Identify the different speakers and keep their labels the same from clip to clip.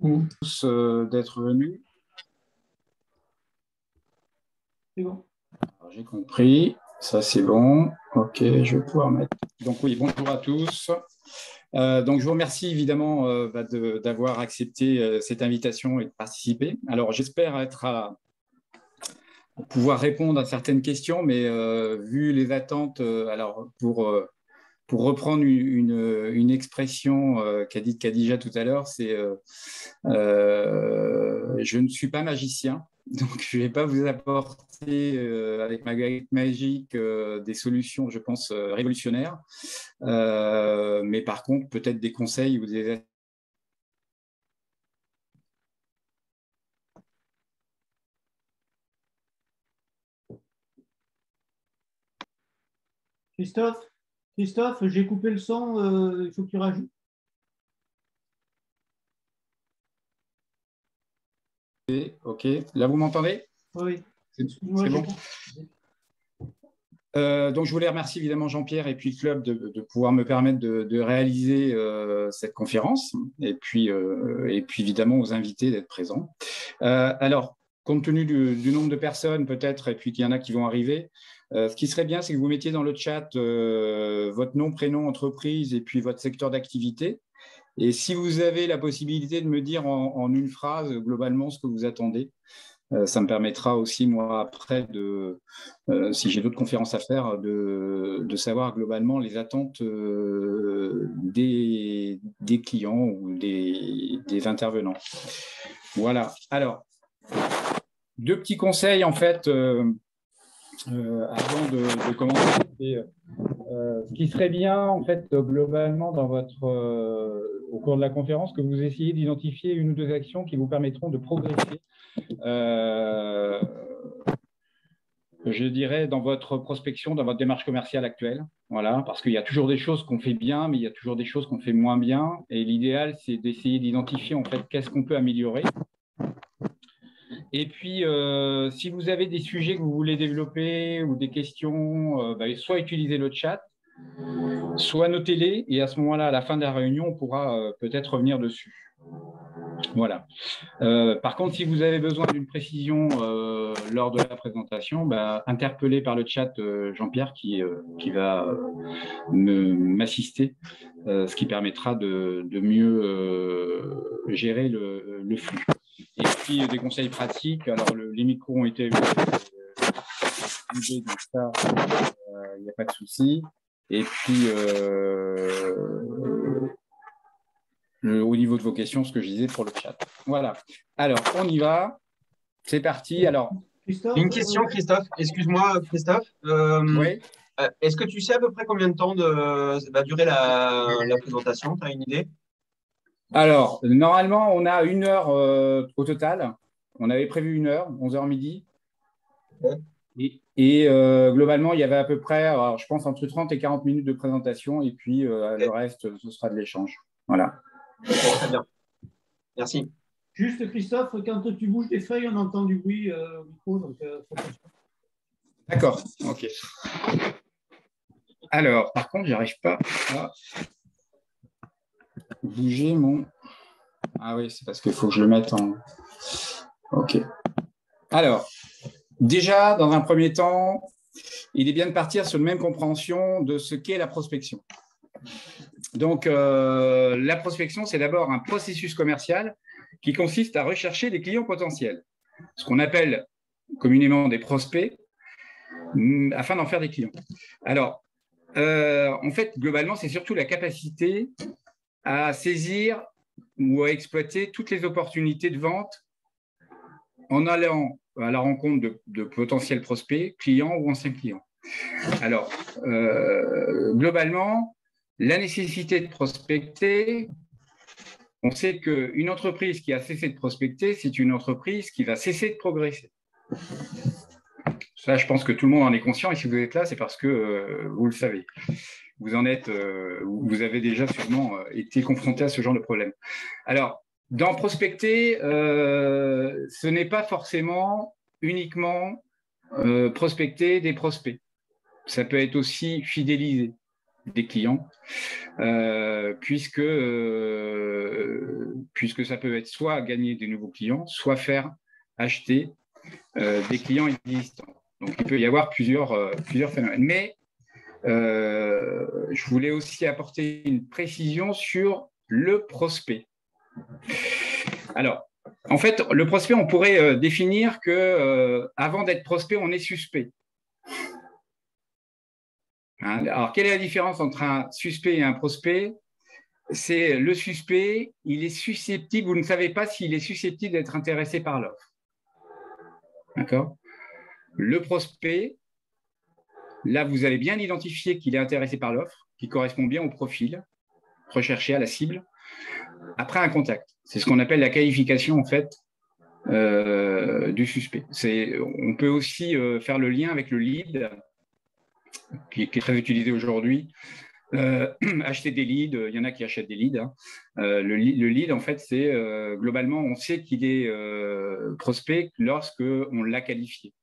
Speaker 1: Tous d'être venus.
Speaker 2: C'est bon.
Speaker 1: J'ai compris. Ça, c'est bon. OK, je vais pouvoir mettre. Donc, oui, bonjour à tous. Donc, je vous remercie évidemment d'avoir accepté cette invitation et de participer. Alors, j'espère pouvoir répondre à certaines questions, mais vu les attentes, alors pour reprendre une expression qu'a dit Khadija tout à l'heure, c'est je ne suis pas magicien, donc je ne vais pas vous apporter avec ma baguette magique des solutions, je pense, révolutionnaires, mais par contre, peut-être des conseils ou des...
Speaker 2: Christophe, j'ai coupé le son, il faut que tu rajoutes.
Speaker 1: OK, là vous m'entendez?
Speaker 2: Oui,
Speaker 1: excuse-moi, c'est bon. Donc, je voulais remercier évidemment Jean-Pierre et puis le club de pouvoir me permettre de réaliser cette conférence et puis évidemment aux invités d'être présents. Alors, compte tenu du nombre de personnes peut-être et puis qu'il y en a qui vont arriver, ce qui serait bien, c'est que vous mettiez dans le chat votre nom, prénom, entreprise et puis votre secteur d'activité. Et si vous avez la possibilité de me dire en une phrase globalement ce que vous attendez, ça me permettra aussi, moi, après, si j'ai d'autres conférences à faire, de savoir globalement les attentes des clients ou des intervenants. Voilà. Alors, deux petits conseils, en fait, avant de commencer. Ce qui serait bien, en fait, globalement, au cours de la conférence, que vous essayiez d'identifier une ou deux actions qui vous permettront de progresser je dirais, dans votre prospection, dans votre démarche commerciale actuelle. Voilà, parce qu'il y a toujours des choses qu'on fait bien, mais il y a toujours des choses qu'on fait moins bien. Et l'idéal, c'est d'essayer d'identifier, en fait, qu'est-ce qu'on peut améliorer. Et puis, si vous avez des sujets que vous voulez développer ou des questions, soit utilisez le chat, soit notez-les. Et à ce moment-là, à la fin de la réunion, on pourra peut-être revenir dessus. Voilà. Par contre, si vous avez besoin d'une précision lors de la présentation, interpellez par le chat Jean-Pierre qui va m'assister, ce qui permettra de mieux gérer le flux. Et puis, des conseils pratiques. Alors, les micros ont été donc ça, il n'y a pas de souci. Et puis, au niveau de vos questions, ce que je disais pour le chat. Voilà. Alors, on y va. C'est parti. Alors,
Speaker 3: une question, Christophe. Excuse-moi, Christophe.
Speaker 1: Oui.
Speaker 3: Est-ce que tu sais à peu près combien de temps va durer la présentation? Tu as une idée?
Speaker 1: Alors, normalement, on a 1 heure au total. On avait prévu 1 heure, 11h midi.
Speaker 3: Ouais.
Speaker 1: Et globalement, il y avait à peu près, alors, je pense, entre 30 et 40 minutes de présentation. Et puis, le reste, ce sera de l'échange. Voilà.
Speaker 3: Très bien. Merci.
Speaker 2: Juste, Christophe, quand tu bouges des feuilles, on entend du bruit au micro. Donc,
Speaker 1: d'accord. OK. Alors, par contre, je n'arrive pas à bouger mon... Ah oui, c'est parce qu'il faut que je le mette en... OK. Alors, déjà, dans un premier temps, il est bien de partir sur une même compréhension de ce qu'est la prospection. Donc, la prospection, c'est d'abord un processus commercial qui consiste à rechercher des clients potentiels, ce qu'on appelle communément des prospects, afin d'en faire des clients. Alors, en fait, globalement, c'est surtout la capacité à saisir ou à exploiter toutes les opportunités de vente en allant à la rencontre de potentiels prospects, clients ou anciens clients. Alors, globalement, la nécessité de prospecter, on sait qu'une entreprise qui a cessé de prospecter, c'est une entreprise qui va cesser de progresser. Ça, je pense que tout le monde en est conscient, et si vous êtes là, c'est parce que vous le savez. Vous avez déjà sûrement été confronté à ce genre de problème. Alors, dans prospecter, ce n'est pas forcément uniquement prospecter des prospects. Ça peut être aussi fidéliser. des clients, puisque ça peut être soit gagner des nouveaux clients, soit faire acheter des clients existants. Donc, il peut y avoir plusieurs phénomènes. Mais je voulais aussi apporter une précision sur le prospect. Alors, en fait, le prospect, on pourrait définir que avant d'être prospect, on est suspect. Hein, alors, quelle est la différence entre un suspect et un prospect? C'est le suspect, il est susceptible, vous ne savez pas s'il est susceptible d'être intéressé par l'offre. D'accord? Le prospect, là, vous allez bien identifier qu'il est intéressé par l'offre, qui correspond bien au profil recherché, à la cible, après un contact. C'est ce qu'on appelle la qualification, en fait, du suspect. On peut aussi faire le lien avec le lead, qui est très utilisé aujourd'hui. Acheter des leads, il y en a qui achètent des leads. Hein. Le lead, en fait, c'est globalement, on sait qu'il est prospect lorsqu'on l'a qualifié.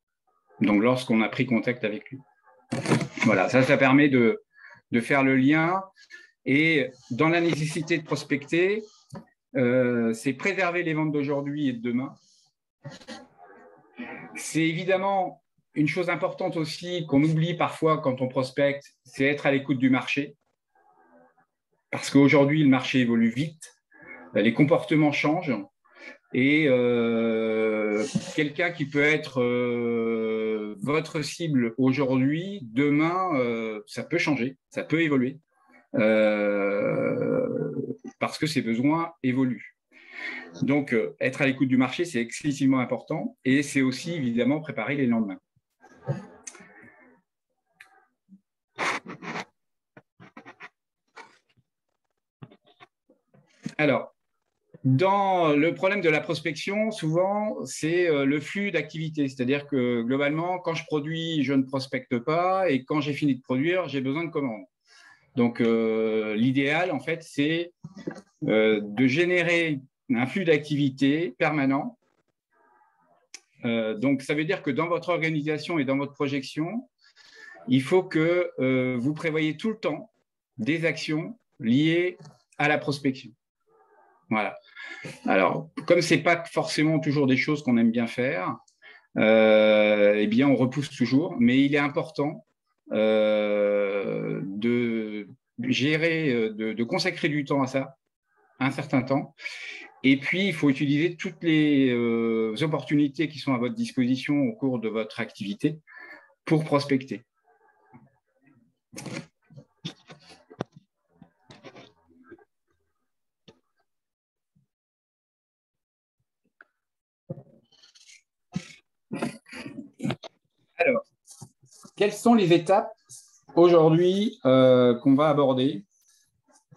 Speaker 1: Donc, lorsqu'on a pris contact avec lui. Voilà, ça permet de faire le lien. Et dans la nécessité de prospecter, c'est préserver les ventes d'aujourd'hui et de demain. C'est évidemment une chose importante aussi qu'on oublie parfois quand on prospecte, c'est être à l'écoute du marché. Parce qu'aujourd'hui, le marché évolue vite, les comportements changent et quelqu'un qui peut être votre cible aujourd'hui, demain, ça peut changer, ça peut évoluer parce que ses besoins évoluent. Donc, être à l'écoute du marché, c'est excessivement important et c'est aussi évidemment préparer les lendemains. Alors, dans le problème de la prospection, souvent, c'est le flux d'activité. C'est-à-dire que globalement, quand je produis, je ne prospecte pas et quand j'ai fini de produire, j'ai besoin de commandes. Donc, l'idéal, en fait, c'est de générer un flux d'activité permanent. Donc, ça veut dire que dans votre organisation et dans votre projection, il faut que vous prévoyez tout le temps des actions liées à la prospection. Voilà. Alors, comme ce n'est pas forcément toujours des choses qu'on aime bien faire, eh bien, on repousse toujours, mais il est important de gérer, de consacrer du temps à ça, un certain temps. Et puis, il faut utiliser toutes les opportunités qui sont à votre disposition au cours de votre activité pour prospecter. Alors, quelles sont les étapes aujourd'hui qu'on va aborder?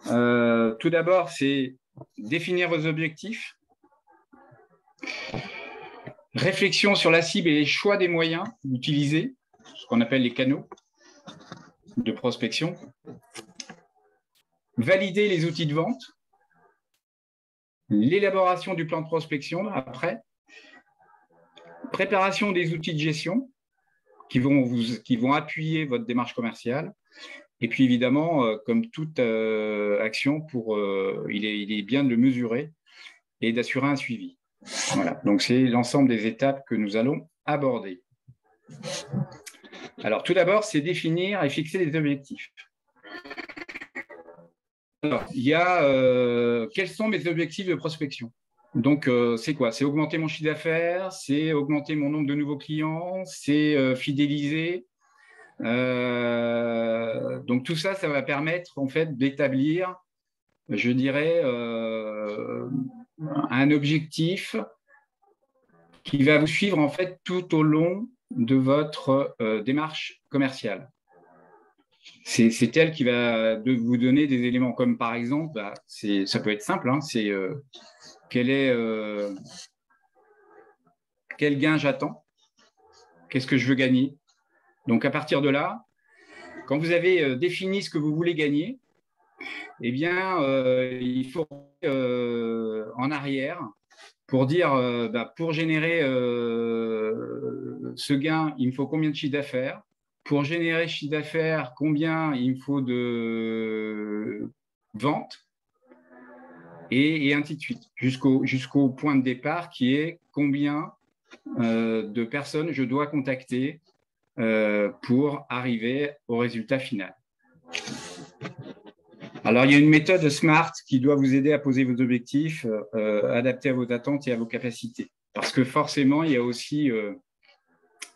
Speaker 1: Tout d'abord, c'est définir vos objectifs, réflexion sur la cible et les choix des moyens utilisés, ce qu'on appelle les canaux de prospection, valider les outils de vente, l'élaboration du plan de prospection après, préparation des outils de gestion qui vont appuyer votre démarche commerciale. Et puis évidemment, comme toute action, il est bien de le mesurer et d'assurer un suivi. Voilà, donc c'est l'ensemble des étapes que nous allons aborder. Alors tout d'abord, c'est définir et fixer des objectifs. Alors, il y a quels sont mes objectifs de prospection? Donc, c'est quoi? C'est augmenter mon chiffre d'affaires, c'est augmenter mon nombre de nouveaux clients, c'est fidéliser. Donc, tout ça, ça va permettre en fait d'établir, je dirais, un objectif qui va vous suivre en fait tout au long de votre démarche commerciale. C'est elle qui va vous donner des éléments comme par exemple, ça peut être simple, hein, c'est quel gain j'attends, qu'est-ce que je veux gagner. Donc à partir de là, quand vous avez défini ce que vous voulez gagner, eh bien, il faut en arrière pour dire, pour générer ce gain, il me faut combien de chiffre d'affaires, pour générer chiffre d'affaires, combien il me faut de ventes, et ainsi de suite, jusqu'au point de départ qui est combien de personnes je dois contacter pour arriver au résultat final. Alors, il y a une méthode SMART qui doit vous aider à poser vos objectifs, adaptés à vos attentes et à vos capacités. Parce que forcément, il y a aussi,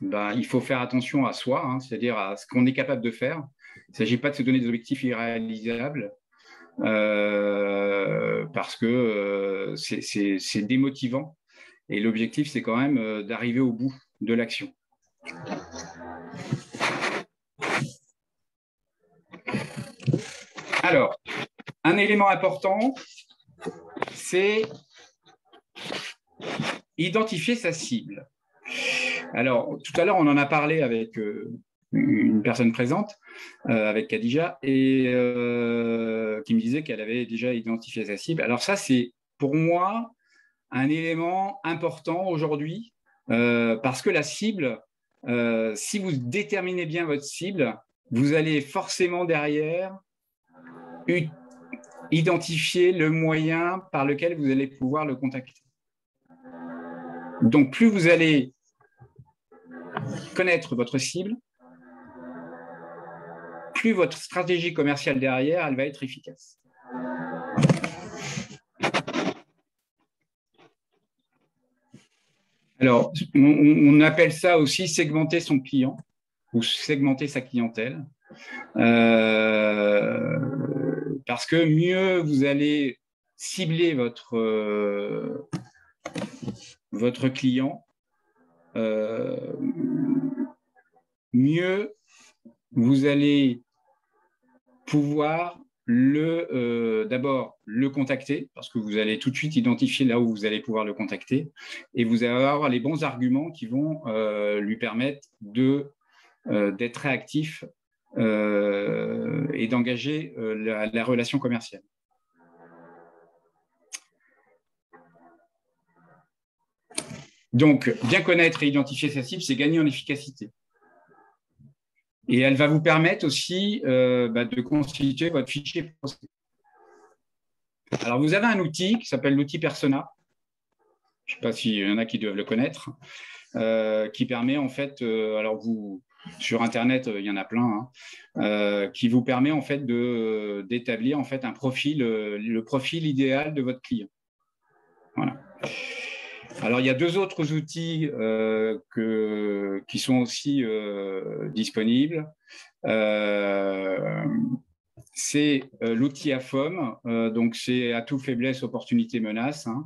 Speaker 1: il faut faire attention à soi, hein, c'est-à-dire à ce qu'on est capable de faire. Il ne s'agit pas de se donner des objectifs irréalisables parce que c'est démotivant. Et l'objectif, c'est quand même d'arriver au bout de l'action. Alors, un élément important, c'est identifier sa cible. Alors, tout à l'heure, on en a parlé avec une personne présente, avec Khadija, et qui me disait qu'elle avait déjà identifié sa cible. Alors ça, c'est pour moi un élément important aujourd'hui, parce que la cible, si vous déterminez bien votre cible, vous allez forcément derrière identifier le moyen par lequel vous allez pouvoir le contacter. Donc, plus vous allez connaître votre cible, plus votre stratégie commerciale derrière, elle va être efficace. Alors, on appelle ça aussi segmenter son client ou segmenter sa clientèle. Parce que mieux vous allez cibler votre client, mieux vous allez pouvoir d'abord le contacter, parce que vous allez tout de suite identifier là où vous allez pouvoir le contacter, et vous allez avoir les bons arguments qui vont lui permettre d'être réactif et d'engager la relation commerciale. Donc, bien connaître et identifier sa cible, c'est gagner en efficacité. Et elle va vous permettre aussi de constituer votre fichier prospect. Alors, vous avez un outil qui s'appelle l'outil Persona. Je ne sais pas s'il y en a qui doivent le connaître, qui permet en fait, alors sur Internet, il y en a plein, hein, qui vous permet en fait d'établir en fait un profil, le profil idéal de votre client. Voilà. Alors, il y a deux autres outils qui sont aussi disponibles. C'est l'outil AFOM, donc c'est atout, faiblesse, opportunité, menace. Hein.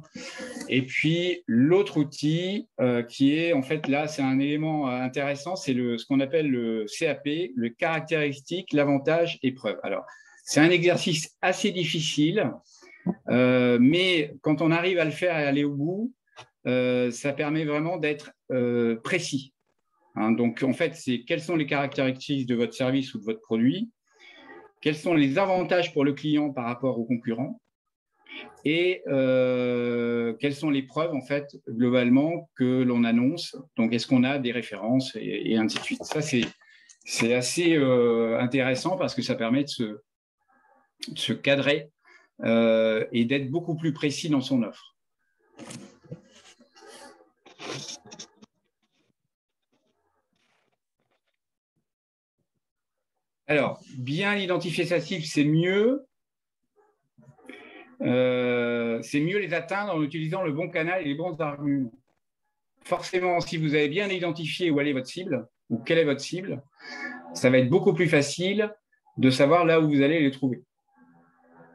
Speaker 1: Et puis, l'autre outil qui est, en fait, là, c'est un élément intéressant, c'est ce qu'on appelle le CAP, le caractéristique, l'avantage, épreuve. Alors, c'est un exercice assez difficile, mais quand on arrive à le faire et à aller au bout, ça permet vraiment d'être précis. Hein, donc, en fait, c'est quelles sont les caractéristiques de votre service ou de votre produit, quels sont les avantages pour le client par rapport aux concurrents et quelles sont les preuves, en fait, globalement, que l'on annonce. Donc, est-ce qu'on a des références et ainsi de suite. Ça, c'est assez intéressant parce que ça permet de se cadrer et d'être beaucoup plus précis dans son offre. Alors, bien identifier sa cible, c'est mieux. C'est mieux les atteindre en utilisant le bon canal et les bons arguments. Forcément, si vous avez bien identifié où est votre cible, ou quelle est votre cible, ça va être beaucoup plus facile de savoir là où vous allez les trouver.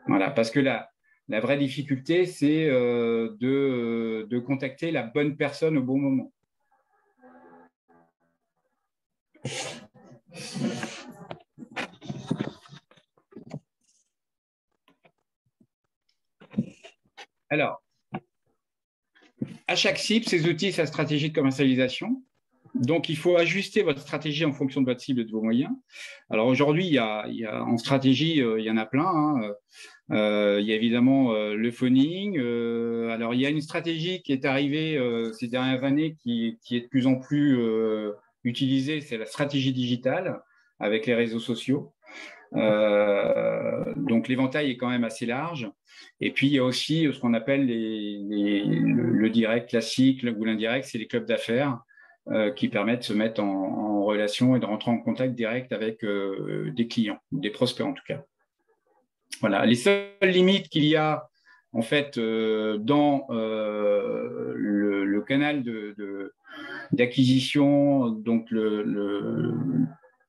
Speaker 1: Voilà, parce que la vraie difficulté, c'est de contacter la bonne personne au bon moment. Alors, à chaque cible, ses outils, sa stratégie de commercialisation. Donc, il faut ajuster votre stratégie en fonction de votre cible et de vos moyens. Alors, aujourd'hui, il y a en stratégie, il y en a plein. Hein. Il y a évidemment le phoning. Alors, il y a une stratégie qui est arrivée ces dernières années qui est de plus en plus utiliser, c'est la stratégie digitale avec les réseaux sociaux. Donc l'éventail est quand même assez large. Et puis il y a aussi ce qu'on appelle le direct classique ou l'indirect, c'est les clubs d'affaires qui permettent de se mettre en relation et de rentrer en contact direct avec des clients, des prospects en tout cas. Voilà, les seules limites qu'il y a en fait dans le canal d'acquisition, donc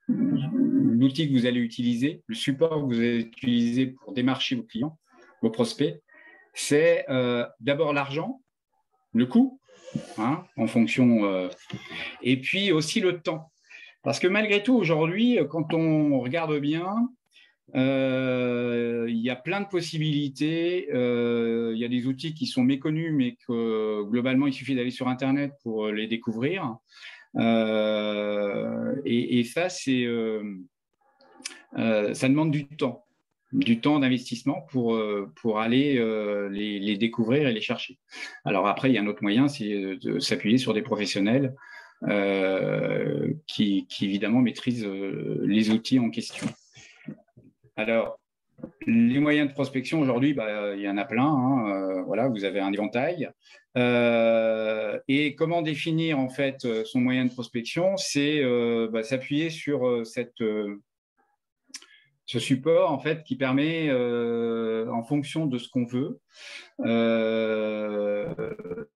Speaker 1: l'outil que vous allez utiliser, le support que vous allez utiliser pour démarcher vos clients, vos prospects, c'est d'abord l'argent, le coût, hein, en fonction, et puis aussi le temps. Parce que malgré tout, aujourd'hui, quand on regarde bien, il y a plein de possibilités. Il y a des outils qui sont méconnus, mais que globalement, il suffit d'aller sur Internet pour les découvrir. Et ça, ça demande du temps d'investissement pour aller les découvrir et les chercher. Alors après, il y a un autre moyen, c'est de s'appuyer sur des professionnels qui évidemment maîtrisent les outils en question. Alors, les moyens de prospection aujourd'hui, il y en a plein. Hein, voilà, vous avez un éventail. Et comment définir en fait son moyen de prospection? C'est s'appuyer sur ce support en fait qui permet, en fonction de ce qu'on veut.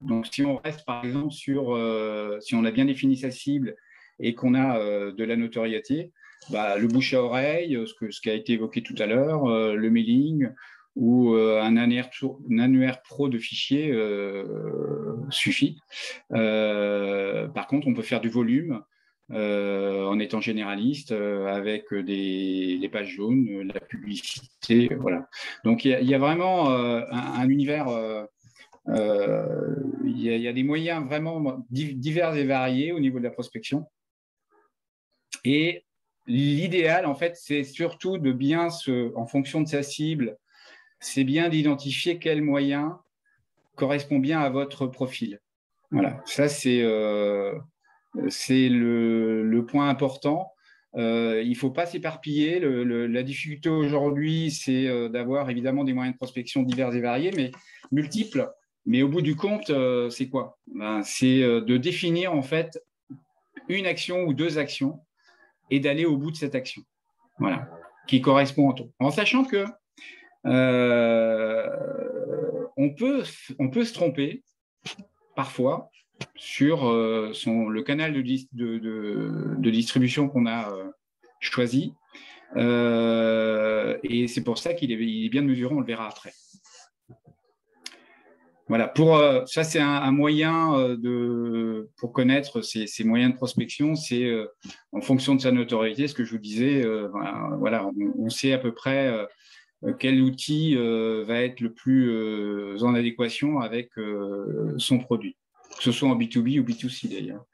Speaker 1: Donc, si on reste par exemple si on a bien défini sa cible et qu'on a de la notoriété, le bouche à oreille, ce qui a été évoqué tout à l'heure, le mailing ou un annuaire pro de fichiers suffit. Par contre, on peut faire du volume en étant généraliste avec des pages jaunes, la publicité, voilà. Donc, il y a vraiment un univers. Il y a des moyens vraiment divers et variés au niveau de la prospection. Et l'idéal, en fait, c'est surtout en fonction de sa cible, c'est bien d'identifier quel moyen correspond bien à votre profil. Voilà, ça c'est le point important. Il ne faut pas s'éparpiller. La difficulté aujourd'hui, c'est d'avoir évidemment des moyens de prospection divers et variés, mais multiples. Mais au bout du compte, c'est quoi? C'est de définir en fait une action ou deux actions et d'aller au bout de cette action, voilà, qui correspond à tout. En sachant que on peut se tromper parfois sur le canal de distribution qu'on a choisi. Et c'est pour ça qu'il est bien mesuré, on le verra après. Voilà, ça c'est un moyen pour connaître ces moyens de prospection, c'est en fonction de sa notoriété, ce que je vous disais, voilà, on sait à peu près quel outil va être le plus en adéquation avec son produit, que ce soit en B2B ou B2C d'ailleurs.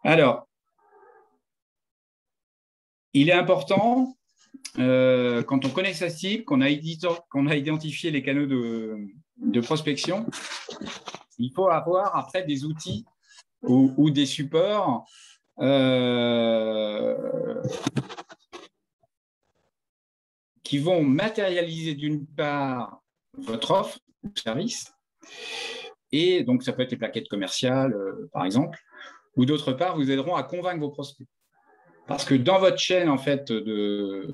Speaker 1: Alors, il est important, quand on connaît sa cible, qu'on a identifié les canaux de prospection, il faut avoir après des outils ou des supports qui vont matérialiser d'une part votre offre ou service, et donc ça peut être les plaquettes commerciales, par exemple, ou d'autre part, vous aideront à convaincre vos prospects. Parce que dans votre chaîne, en fait, de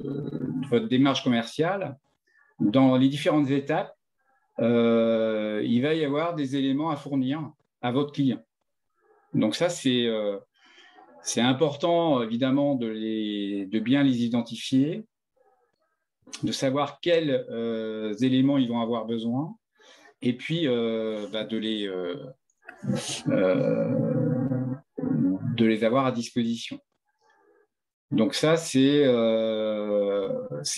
Speaker 1: votre démarche commerciale, dans les différentes étapes, il va y avoir des éléments à fournir à votre client. Donc ça, c'est important, évidemment, de bien les identifier, de savoir quels éléments ils vont avoir besoin, et puis de les avoir à disposition. Donc ça, c'est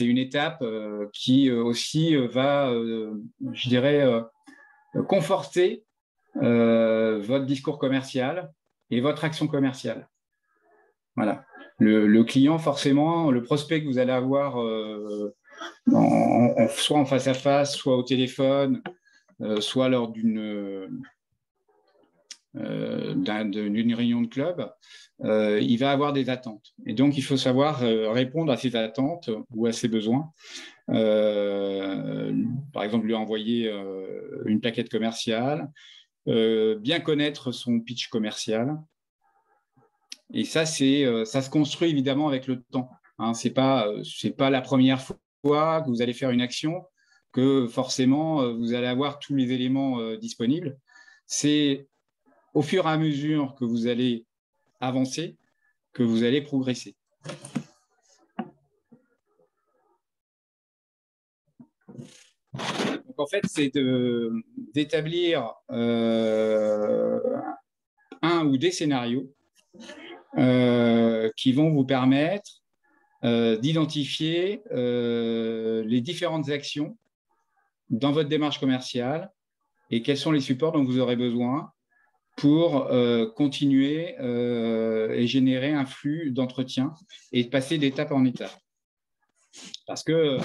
Speaker 1: une étape qui aussi va, je dirais, conforter votre discours commercial et votre action commerciale. Voilà. Le client, forcément, le prospect que vous allez avoir soit en face à face, soit au téléphone, soit lors d'une réunion de club, il va avoir des attentes. Et donc, il faut savoir répondre à ses attentes ou à ses besoins. Par exemple, lui envoyer une plaquette commerciale, bien connaître son pitch commercial. Et ça, ça se construit évidemment avec le temps. Hein. C'est pas la première fois que vous allez faire une action que forcément vous allez avoir tous les éléments disponibles. C'est au fur et à mesure que vous allez avancer que vous allez progresser. Donc en fait, c'est d'établir un ou des scénarios qui vont vous permettre d'identifier les différentes actions dans votre démarche commerciale et quels sont les supports dont vous aurez besoin pour continuer et générer un flux d'entretien et de passer d'étape en étape. Parce qu'il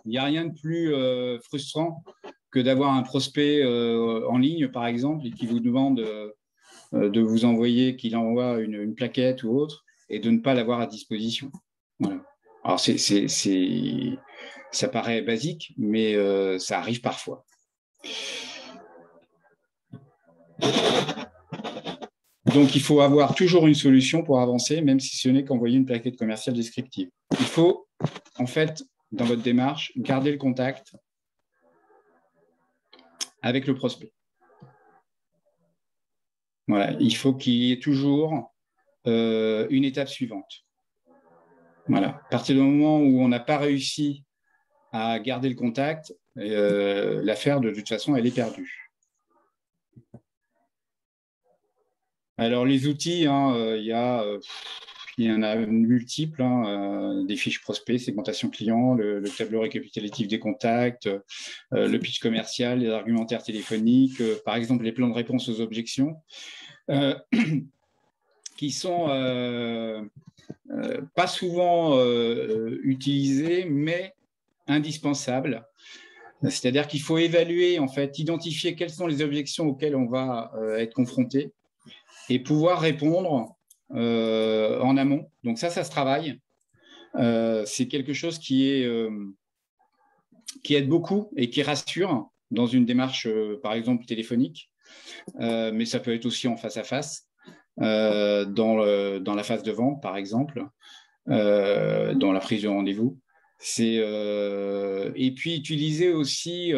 Speaker 1: n'y a rien de plus frustrant que d'avoir un prospect en ligne, par exemple, et qui vous demande de vous envoyer, qu'il envoie une plaquette ou autre, et de ne pas l'avoir à disposition. Voilà. Alors, ça paraît basique, mais ça arrive parfois. Donc, il faut avoir toujours une solution pour avancer, même si ce n'est qu'envoyer une plaquette commerciale descriptive. Il faut, en fait, dans votre démarche, garder le contact avec le prospect. Voilà, il faut qu'il y ait toujours une étape suivante. Voilà. À partir du moment où on n'a pas réussi à garder le contact, l'affaire, de toute façon, elle est perdue. Alors, les outils, il y en a multiples, des fiches prospects, segmentation client, le tableau récapitulatif des contacts, le pitch commercial, les argumentaires téléphoniques, par exemple, les plans de réponse aux objections, qui sont pas souvent utilisés, mais indispensables. C'est-à-dire qu'il faut évaluer, en fait, identifier quelles sont les objections auxquelles on va être confronté et pouvoir répondre en amont. Donc ça se travaille. C'est quelque chose qui aide beaucoup et qui rassure dans une démarche, par exemple, téléphonique, mais ça peut être aussi en face à face, dans la phase de vente, par exemple, dans la prise de rendez-vous. Et puis utiliser aussi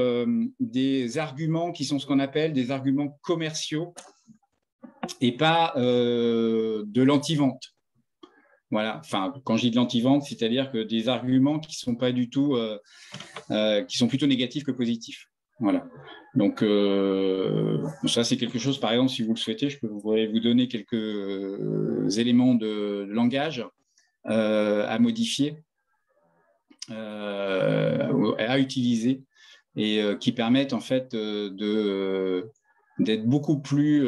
Speaker 1: des arguments qui sont ce qu'on appelle des arguments commerciaux et pas de l'anti-vente. Voilà. Enfin, quand je dis de l'anti-vente, c'est-à-dire que des arguments qui sont pas du tout, qui sont plutôt négatifs que positifs. Voilà. Donc ça, c'est quelque chose. Par exemple, si vous le souhaitez, je pourrais vous donner quelques éléments de langage à modifier, à utiliser et qui permettent en fait d'être beaucoup plus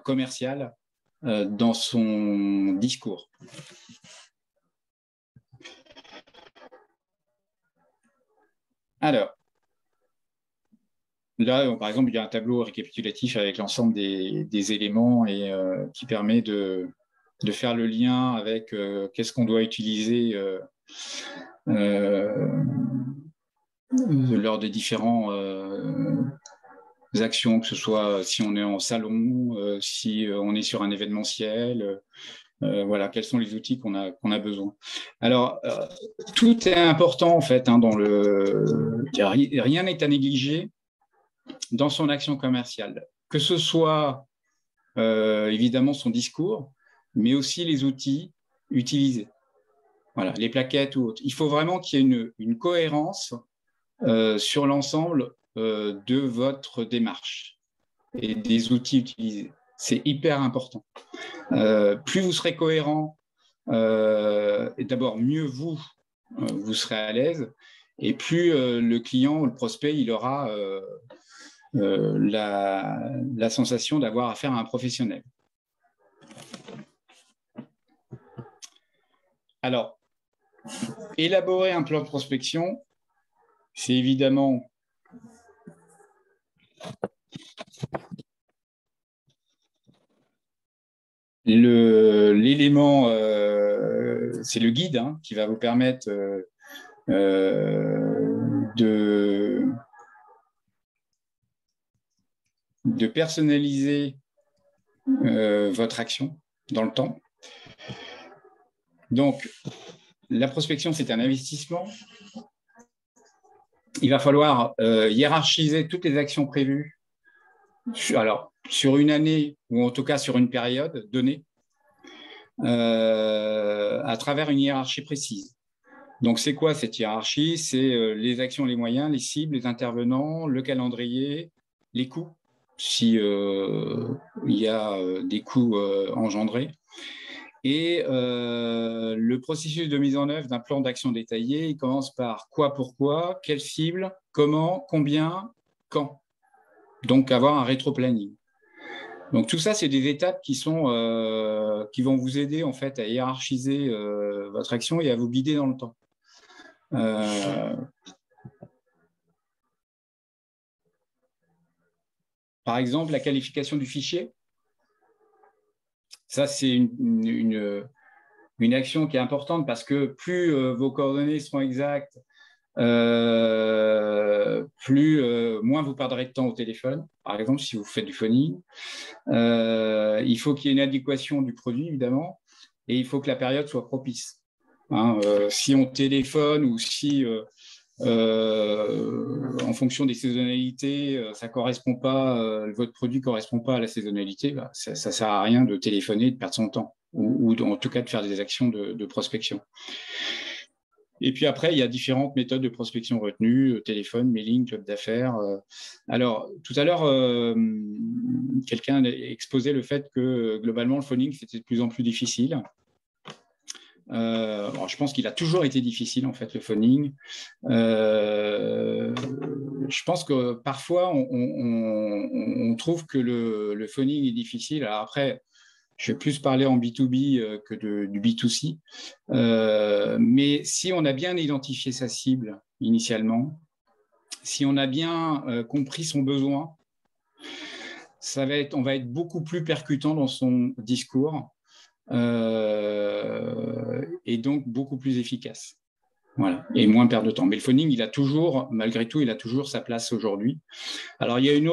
Speaker 1: commercial dans son discours. Alors, là, par exemple, il y a un tableau récapitulatif avec l'ensemble des éléments et qui permet de faire le lien avec qu'est-ce qu'on doit utiliser lors des différents actions, que ce soit si on est en salon, si on est sur un événementiel, voilà, quels sont les outils qu'on a besoin. Alors, tout est important en fait, rien n'est à négliger dans son action commerciale, que ce soit évidemment son discours, mais aussi les outils utilisés. Voilà, les plaquettes ou autres. Il faut vraiment qu'il y ait une cohérence sur l'ensemble de votre démarche et des outils utilisés. C'est hyper important. Plus vous serez cohérent, et d'abord mieux vous serez à l'aise, et plus le client ou le prospect, il aura la sensation d'avoir affaire à un professionnel. Alors, élaborer un plan de prospection, c'est évidemment L'élément, c'est le guide hein, qui va vous permettre de personnaliser votre action dans le temps. Donc, la prospection, c'est un investissement. Il va falloir hiérarchiser toutes les actions prévues sur une année ou en tout cas sur une période donnée à travers une hiérarchie précise. Donc, c'est quoi cette hiérarchie? C'est les actions, les moyens, les cibles, les intervenants, le calendrier, les coûts, si il y a des coûts engendrés. Et le processus de mise en œuvre d'un plan d'action détaillé, il commence par quoi, pourquoi, quelle cible, comment, combien, quand. Donc, avoir un rétro-planning. Donc, tout ça, c'est des étapes qui vont vous aider en fait à hiérarchiser votre action et à vous guider dans le temps. Par exemple, la qualification du fichier. Ça, c'est une action qui est importante parce que plus vos coordonnées seront exactes, moins vous perdrez de temps au téléphone. Par exemple, si vous faites du phoning, il faut qu'il y ait une adéquation du produit, évidemment, et il faut que la période soit propice. Hein, si on téléphone ou si en fonction des saisonnalités, ça correspond pas, votre produit ne correspond pas à la saisonnalité, bah, ça ne sert à rien de téléphoner, de perdre son temps, ou en tout cas de faire des actions de prospection. Et puis après, il y a différentes méthodes de prospection retenues, téléphone, mailing, club d'affaires. Alors, tout à l'heure, quelqu'un a exposé le fait que globalement, le phoning, c'était de plus en plus difficile. Je pense qu'il a toujours été difficile, en fait, le phoning. Je pense que parfois, on trouve que le phoning est difficile. Alors après, je vais plus parler en B2B que du B2C. Mais si on a bien identifié sa cible initialement, si on a bien compris son besoin, on va être beaucoup plus percutant dans son discours et donc beaucoup plus efficace. Voilà, et moins perdre de temps. Mais le phoning, malgré tout, il a toujours sa place aujourd'hui. Alors, il y a une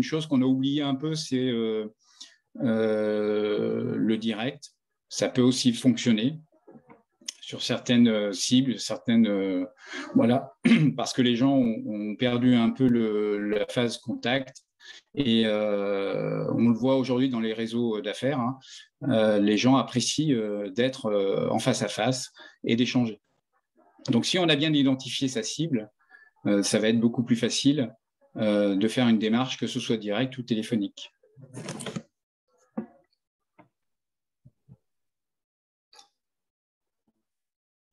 Speaker 1: chose qu'on a oublié un peu, c'est le direct. Ça peut aussi fonctionner sur certaines cibles, voilà, parce que les gens ont perdu un peu la phase contact. Et on le voit aujourd'hui dans les réseaux d'affaires, hein, les gens apprécient d'être en face à face et d'échanger. Donc, si on a bien identifié sa cible, ça va être beaucoup plus facile de faire une démarche, que ce soit direct ou téléphonique.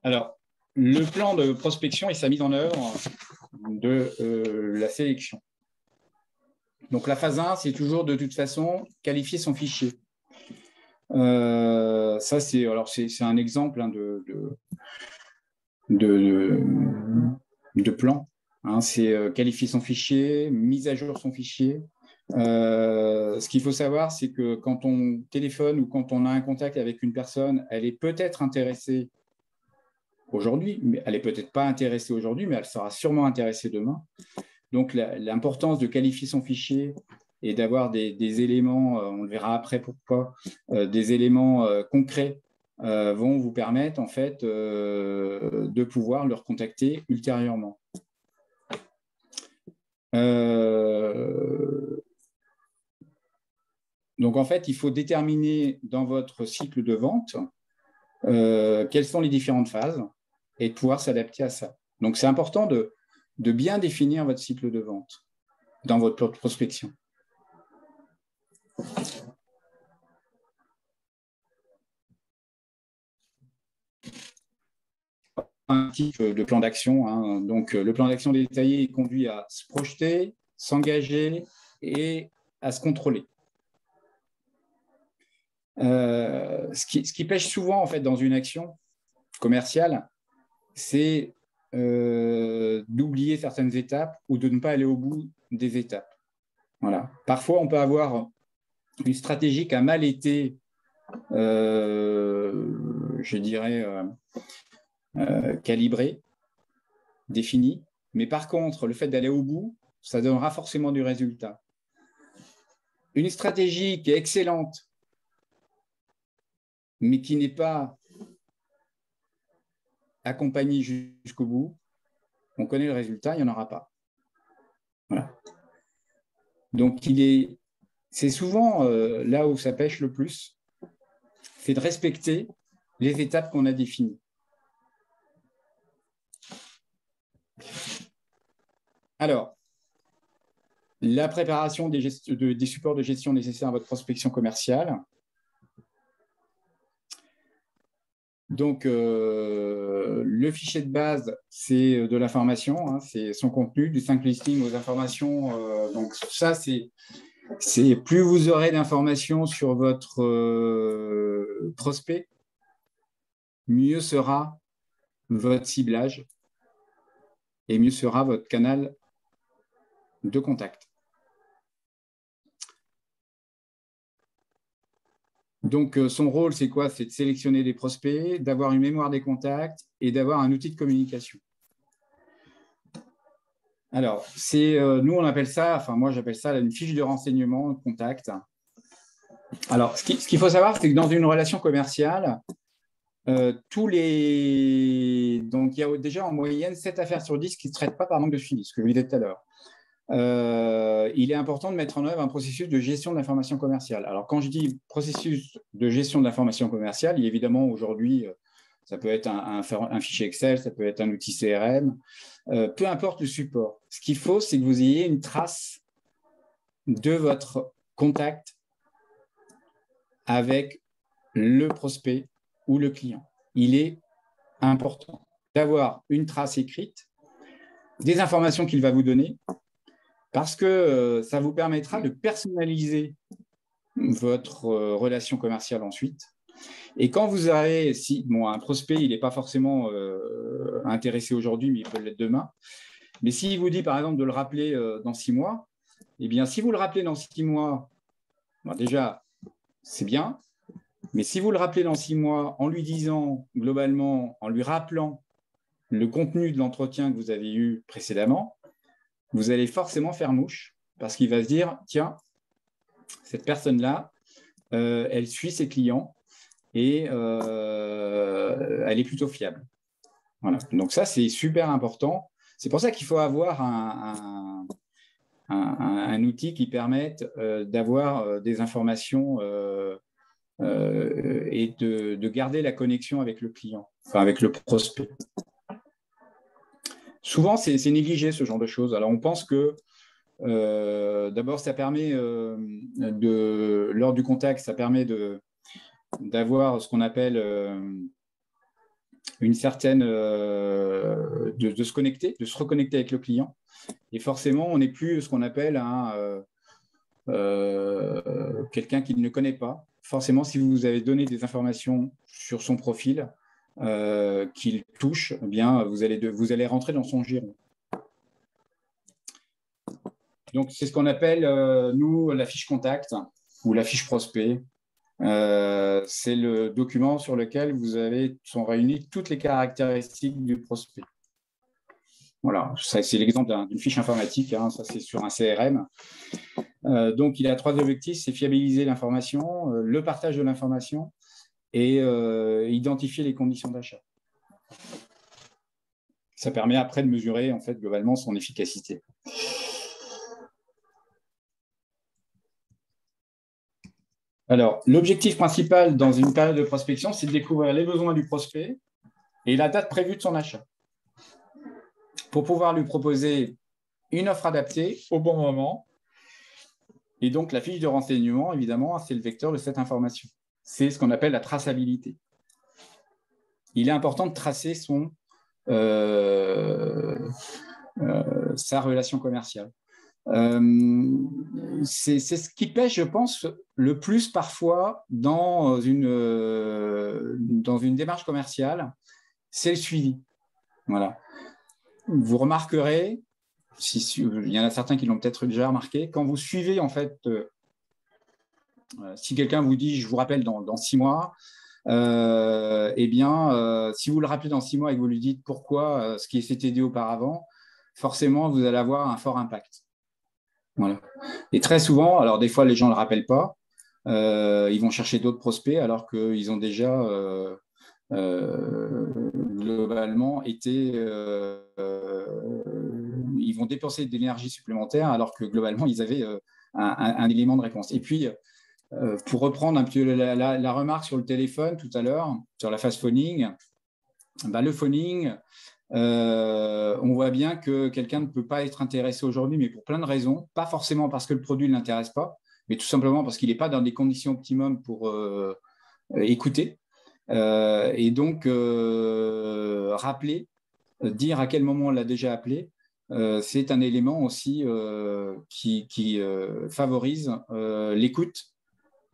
Speaker 1: Alors, le plan de prospection et sa mise en œuvre de la sélection. Donc, la phase 1, c'est toujours de toute façon qualifier son fichier. Ça, c'est un exemple hein, de plan. Hein, c'est qualifier son fichier, mise à jour son fichier. Ce qu'il faut savoir, c'est que quand on téléphone ou quand on a un contact avec une personne, elle est peut-être intéressée aujourd'hui, mais elle n'est peut-être pas intéressée aujourd'hui, mais elle sera sûrement intéressée demain. Donc, l'importance de qualifier son fichier et d'avoir des éléments, on le verra après pourquoi, des éléments concrets vont vous permettre en fait de pouvoir le recontacter ultérieurement. Donc, en fait, il faut déterminer dans votre cycle de vente quelles sont les différentes phases et de pouvoir s'adapter à ça. Donc, c'est important de bien définir votre cycle de vente dans votre prospection. Un type de plan d'action. Hein. Donc, le plan d'action détaillé conduit à se projeter, s'engager et à se contrôler. Ce qui pêche souvent en fait dans une action commerciale, c'est d'oublier certaines étapes ou de ne pas aller au bout des étapes. Voilà. Parfois, on peut avoir une stratégie qui a mal été, je dirais, calibrée, définie. Mais par contre, le fait d'aller au bout, ça donnera forcément du résultat. Une stratégie qui est excellente, mais qui n'est pas accompagnée jusqu'au bout, on connaît le résultat, il n'y en aura pas. Voilà. Donc, c'est souvent là où ça pêche le plus, c'est de respecter les étapes qu'on a définies. Alors, la préparation des supports de gestion nécessaires à votre prospection commerciale. Donc, le fichier de base, c'est de l'information, hein, c'est son contenu, du 5 listing aux informations. Donc, ça, c'est plus vous aurez d'informations sur votre prospect, mieux sera votre ciblage et mieux sera votre canal de contact. Donc, son rôle, c'est quoi? C'est de sélectionner des prospects, d'avoir une mémoire des contacts et d'avoir un outil de communication. Alors, nous, on appelle ça, enfin, moi, j'appelle ça une fiche de renseignement de contact. Alors, ce qu'il faut savoir, c'est que dans une relation commerciale, donc, il y a déjà en moyenne 7 affaires sur 10 qui ne se traitent pas par manque de suivi, ce que je vous disais tout à l'heure. Il est important de mettre en œuvre un processus de gestion de l'information commerciale. Alors, quand je dis processus de gestion de l'information commerciale, il y a évidemment aujourd'hui, ça peut être un fichier Excel, ça peut être un outil CRM, peu importe le support. Ce qu'il faut, c'est que vous ayez une trace de votre contact avec le prospect ou le client. Il est important d'avoir une trace écrite des informations qu'il va vous donner, parce que ça vous permettra de personnaliser votre relation commerciale ensuite. Et quand vous avez, un prospect, il n'est pas forcément intéressé aujourd'hui, mais il peut l'être demain. Mais s'il vous dit, par exemple, de le rappeler dans 6 mois, eh bien, si vous le rappelez dans 6 mois, déjà, c'est bien. Mais si vous le rappelez dans 6 mois en lui disant, globalement, en lui rappelant le contenu de l'entretien que vous avez eu précédemment, vous allez forcément faire mouche, parce qu'il va se dire, tiens, cette personne-là, elle suit ses clients et elle est plutôt fiable. Voilà. Donc ça, c'est super important. C'est pour ça qu'il faut avoir un outil qui permette d'avoir des informations et de garder la connexion avec le client, enfin avec le prospect. Souvent, c'est négligé ce genre de choses. Alors, on pense que d'abord, ça permet lors du contact, ça permet d'avoir ce qu'on appelle une certaine de se connecter, de se reconnecter avec le client. Et forcément, on n'est plus ce qu'on appelle quelqu'un qui ne connaît pas. Forcément, si vous avez donné des informations sur son profil qu'il touche, eh bien, vous allez rentrer dans son giron. Donc, c'est ce qu'on appelle, nous, la fiche contact ou la fiche prospect. C'est le document sur lequel sont réunies toutes les caractéristiques du prospect. Voilà, ça, c'est l'exemple d'une fiche informatique, hein, ça c'est sur un CRM. Donc, il a 3 objectifs, c'est fiabiliser l'information, le partage de l'information et identifier les conditions d'achat. Ça permet après de mesurer, en fait, globalement, son efficacité. Alors, l'objectif principal dans une période de prospection, c'est de découvrir les besoins du prospect et la date prévue de son achat, pour pouvoir lui proposer une offre adaptée au bon moment. Et donc, la fiche de renseignement, évidemment, c'est le vecteur de cette information. C'est ce qu'on appelle la traçabilité. Il est important de tracer sa relation commerciale. C'est ce qui pêche, je pense, le plus parfois dans une démarche commerciale, c'est le suivi. Voilà. Vous remarquerez, il y en a certains qui l'ont peut-être déjà remarqué, quand vous suivez en fait Si quelqu'un vous dit « je vous rappelle dans 6 mois », si vous le rappelez dans 6 mois et que vous lui dites pourquoi ce qui s'était dit auparavant, forcément, vous allez avoir un fort impact. Voilà. Et très souvent, alors des fois, les gens ne le rappellent pas, ils vont chercher d'autres prospects alors qu'ils ont déjà globalement été… ils vont dépenser de l'énergie supplémentaire alors que globalement, ils avaient un élément de réponse. Et puis, pour reprendre un petit peu la remarque sur le téléphone tout à l'heure, sur la phase phoning, le phoning, on voit bien que quelqu'un ne peut pas être intéressé aujourd'hui, mais pour plein de raisons, pas forcément parce que le produit ne l'intéresse pas, mais tout simplement parce qu'il n'est pas dans des conditions optimum pour écouter. Et donc, rappeler, dire à quel moment on l'a déjà appelé, c'est un élément aussi qui favorise l'écoute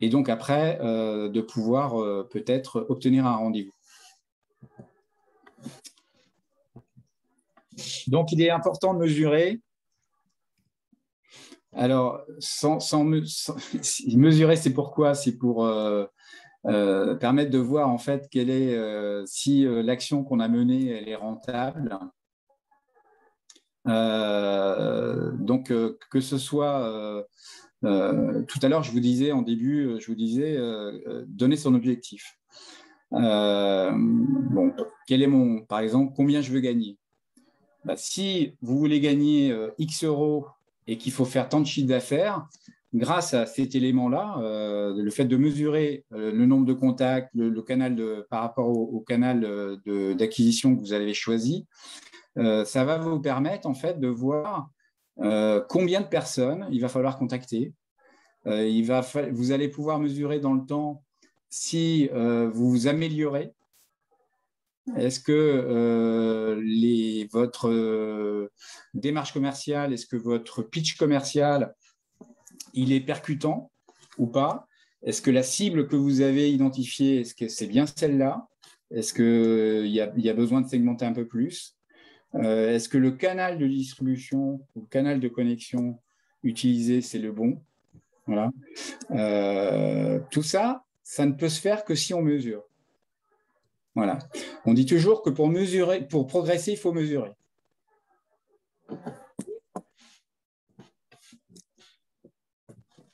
Speaker 1: et donc après de pouvoir peut-être obtenir un rendez-vous. Donc, il est important de mesurer. Alors, mesurer, c'est pourquoi? C'est pour permettre de voir en fait quelle est, si l'action qu'on a menée, elle est rentable. Donc, que ce soit… tout à l'heure, je vous disais en début, donner son objectif. Quel est par exemple, combien je veux gagner? Si vous voulez gagner X euros et qu'il faut faire tant de chiffre d'affaires, grâce à cet élément-là, le fait de mesurer le nombre de contacts, le canal par rapport au canal d'acquisition que vous avez choisi, ça va vous permettre en fait de voir combien de personnes il va falloir contacter. Vous allez pouvoir mesurer dans le temps si vous vous améliorez. Est-ce que votre démarche commerciale, est-ce que votre pitch commercial, il est percutant ou pas? Est-ce que la cible que vous avez identifiée, est-ce que c'est bien celle-là? Est-ce qu'il y a besoin de segmenter un peu plus? Est-ce que le canal de distribution ou le canal de connexion utilisé, c'est le bon? Voilà. Tout ça, ça ne peut se faire que si on mesure. Voilà. On dit toujours que pour progresser, il faut mesurer.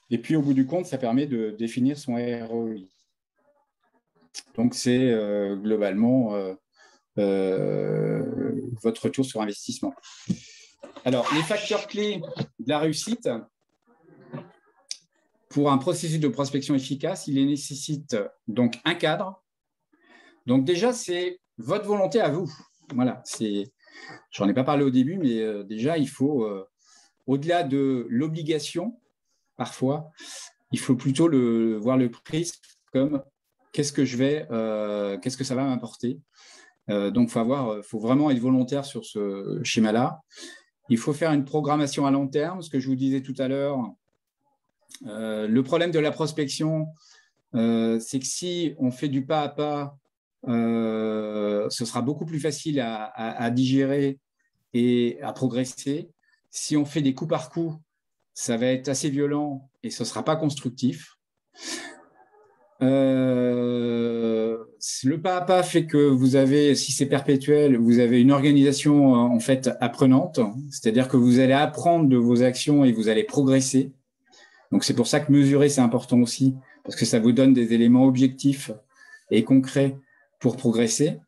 Speaker 1: Et puis, au bout du compte, ça permet de définir son ROI. Donc, c'est globalement votre retour sur investissement. Alors, les facteurs clés de la réussite, pour un processus de prospection efficace, il nécessite donc un cadre. Donc déjà, c'est votre volonté à vous. Voilà, j'en ai pas parlé au début, mais déjà, il faut, au-delà de l'obligation, parfois, il faut plutôt voir le prix comme qu'est-ce que ça va m'apporter. Donc, il faut vraiment être volontaire sur ce schéma-là. Il faut faire une programmation à long terme, ce que je vous disais tout à l'heure. Le problème de la prospection, c'est que si on fait du pas à pas, ce sera beaucoup plus facile à digérer et à progresser. Si on fait des coups par coup, ça va être assez violent et ce ne sera pas constructif. Le pas à pas fait que vous avez, si c'est perpétuel, vous avez une organisation en fait apprenante, c'est-à-dire que vous allez apprendre de vos actions et vous allez progresser. Donc c'est pour ça que mesurer, c'est important aussi, parce que ça vous donne des éléments objectifs et concrets pour progresser.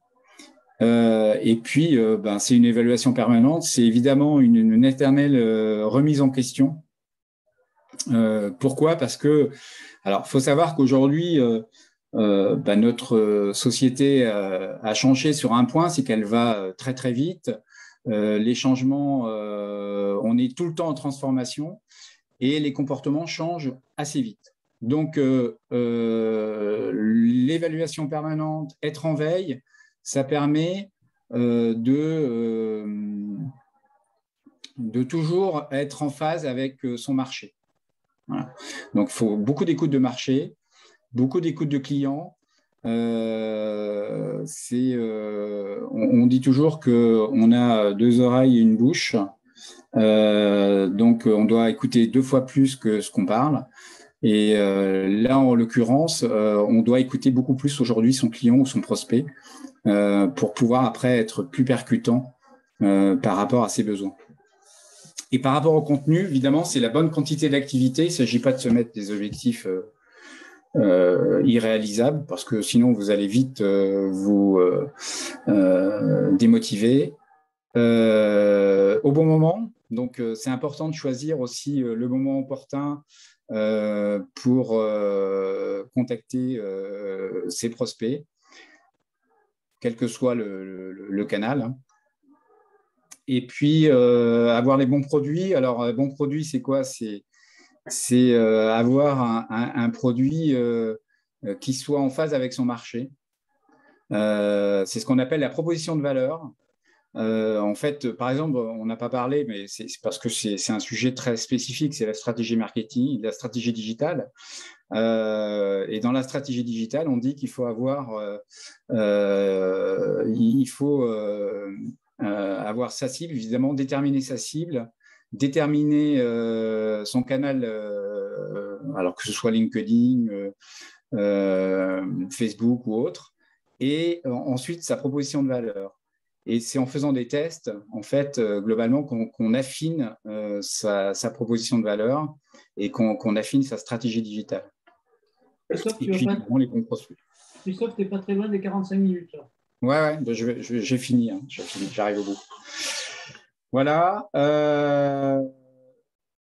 Speaker 1: Et puis, c'est une évaluation permanente, c'est évidemment une éternelle remise en question. Pourquoi? Parce que, alors, il faut savoir qu'aujourd'hui, notre société a changé sur un point, c'est qu'elle va très très vite. Les changements, on est tout le temps en transformation et les comportements changent assez vite. Donc, l'évaluation permanente, être en veille, ça permet de toujours être en phase avec son marché. Voilà. Donc, il faut beaucoup d'écoute de marché, beaucoup d'écoute de clients. On dit toujours qu'on a 2 oreilles et une bouche. Donc, on doit écouter 2 fois plus que ce qu'on parle. Et là, en l'occurrence, on doit écouter beaucoup plus aujourd'hui son client ou son prospect pour pouvoir après être plus percutant par rapport à ses besoins. Et par rapport au contenu, évidemment, c'est la bonne quantité d'activité. Il ne s'agit pas de se mettre des objectifs irréalisables parce que sinon, vous allez vite vous démotiver. Au bon moment. Donc, c'est important de choisir aussi le moment opportun pour contacter ses prospects, quel que soit le canal. Et puis, avoir les bons produits. Alors, bon produit, c'est quoi? C'est avoir un produit qui soit en phase avec son marché. C'est ce qu'on appelle la proposition de valeur. En fait, par exemple, on n'a pas parlé, mais c'est parce que c'est un sujet très spécifique, c'est la stratégie marketing, la stratégie digitale. Et dans la stratégie digitale, on dit qu'il faut avoir, avoir sa cible, évidemment, déterminer sa cible, déterminer son canal, alors que ce soit LinkedIn, Facebook ou autre, et ensuite sa proposition de valeur. Et c'est en faisant des tests, en fait, globalement, qu'on affine sa proposition de valeur et qu'on affine sa stratégie digitale.
Speaker 2: Christophe,
Speaker 1: et puis, les bons prospects.
Speaker 2: Christophe, tu n'es pas très loin des 45 minutes. Là.
Speaker 1: Ouais, j'ai fini, hein, j'arrive au bout. Voilà.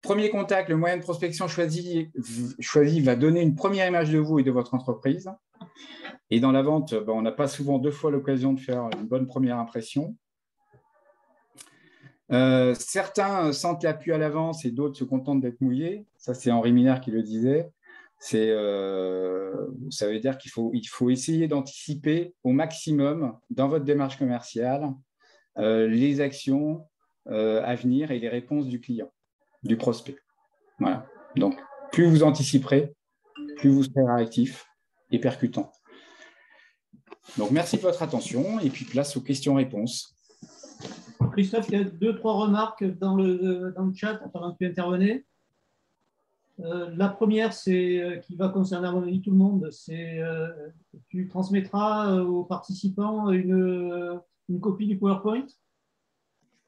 Speaker 1: Premier contact, le moyen de prospection choisi va donner une première image de vous et de votre entreprise. Et dans la vente, on n'a pas souvent 2 fois l'occasion de faire une bonne première impression. Certains sentent l'appui à l'avance et d'autres se contentent d'être mouillés. Ça, c'est Henri Miner qui le disait. Ça veut dire qu'il faut essayer d'anticiper au maximum dans votre démarche commerciale les actions à venir et les réponses du client, du prospect. Voilà. Donc, plus vous anticiperez, plus vous serez réactif et percutant. Donc, merci de votre attention et puis place aux questions-réponses.
Speaker 2: Christophe, il y a 2-3 remarques dans le chat pendant que tu intervenais. La première, c'est qui va concerner à mon avis tout le monde, c'est tu transmettras aux participants une copie du PowerPoint?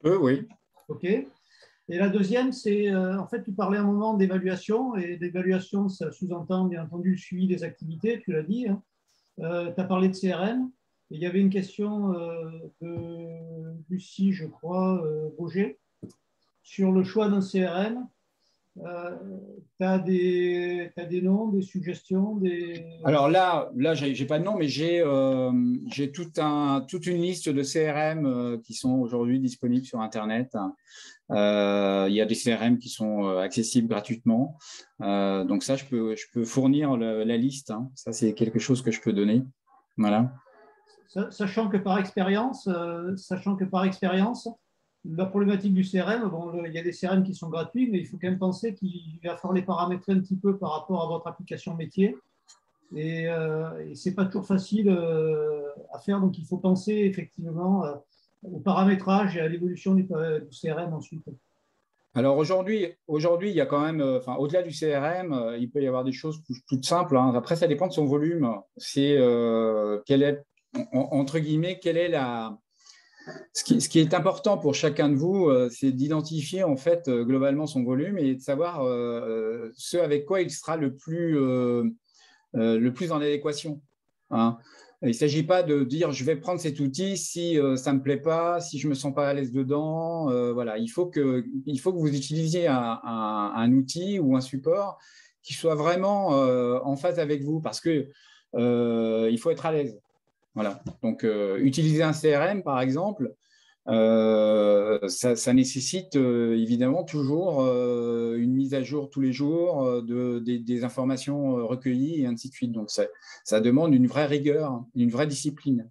Speaker 1: Oui.
Speaker 2: OK. Et la deuxième, c'est en fait, tu parlais un moment d'évaluation, et d'évaluation, ça sous-entend bien entendu le suivi des activités, tu l'as dit. Hein. Tu as parlé de CRM. Et il y avait une question de Lucie, je crois, Roger, sur le choix d'un CRM. Tu as des noms, des suggestions
Speaker 1: Alors là je n'ai pas de nom, mais j'ai toute une liste de CRM qui sont aujourd'hui disponibles sur Internet. Il y a des CRM qui sont accessibles gratuitement. Donc ça, je peux fournir la liste. Hein. Ça, c'est quelque chose que je peux donner. Voilà.
Speaker 2: Sachant que par expérience, la problématique du CRM, il y a des CRM qui sont gratuits, mais il faut quand même penser qu'il va falloir les paramétrer un petit peu par rapport à votre application métier. Et ce n'est pas toujours facile à faire, donc il faut penser effectivement au paramétrage et à l'évolution du CRM ensuite. Alors
Speaker 1: aujourd'hui, il y a quand même, au-delà du CRM, il peut y avoir des choses toutes simples. Hein. Après, ça dépend de son volume. C'est entre guillemets, quelle est ce qui est important pour chacun de vous, c'est d'identifier en fait globalement son volume et de savoir ce avec quoi il sera le plus en adéquation. Hein. Il ne s'agit pas de dire je vais prendre cet outil si ça ne me plaît pas, si je ne me sens pas à l'aise dedans. Voilà. Il faut que vous utilisiez un outil ou un support qui soit vraiment en phase avec vous parce que il faut être à l'aise. Voilà. Donc, utiliser un CRM, par exemple, ça nécessite évidemment toujours une mise à jour tous les jours des informations recueillies et ainsi de suite. Donc, ça demande une vraie rigueur, une vraie discipline.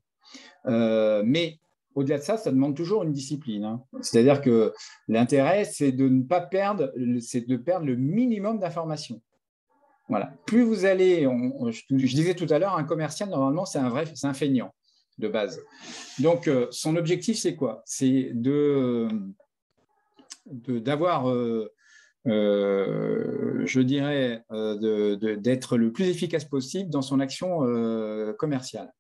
Speaker 1: Mais au-delà de ça, ça demande toujours une discipline. Hein. C'est-à-dire que l'intérêt, c'est de ne pas perdre, c'est de perdre le minimum d'informations. Voilà. Plus vous allez, je disais tout à l'heure, un commercial, normalement, c'est un feignant de base. Donc, son objectif, c'est quoi? C'est d'avoir je dirais, d'être le plus efficace possible dans son action commerciale.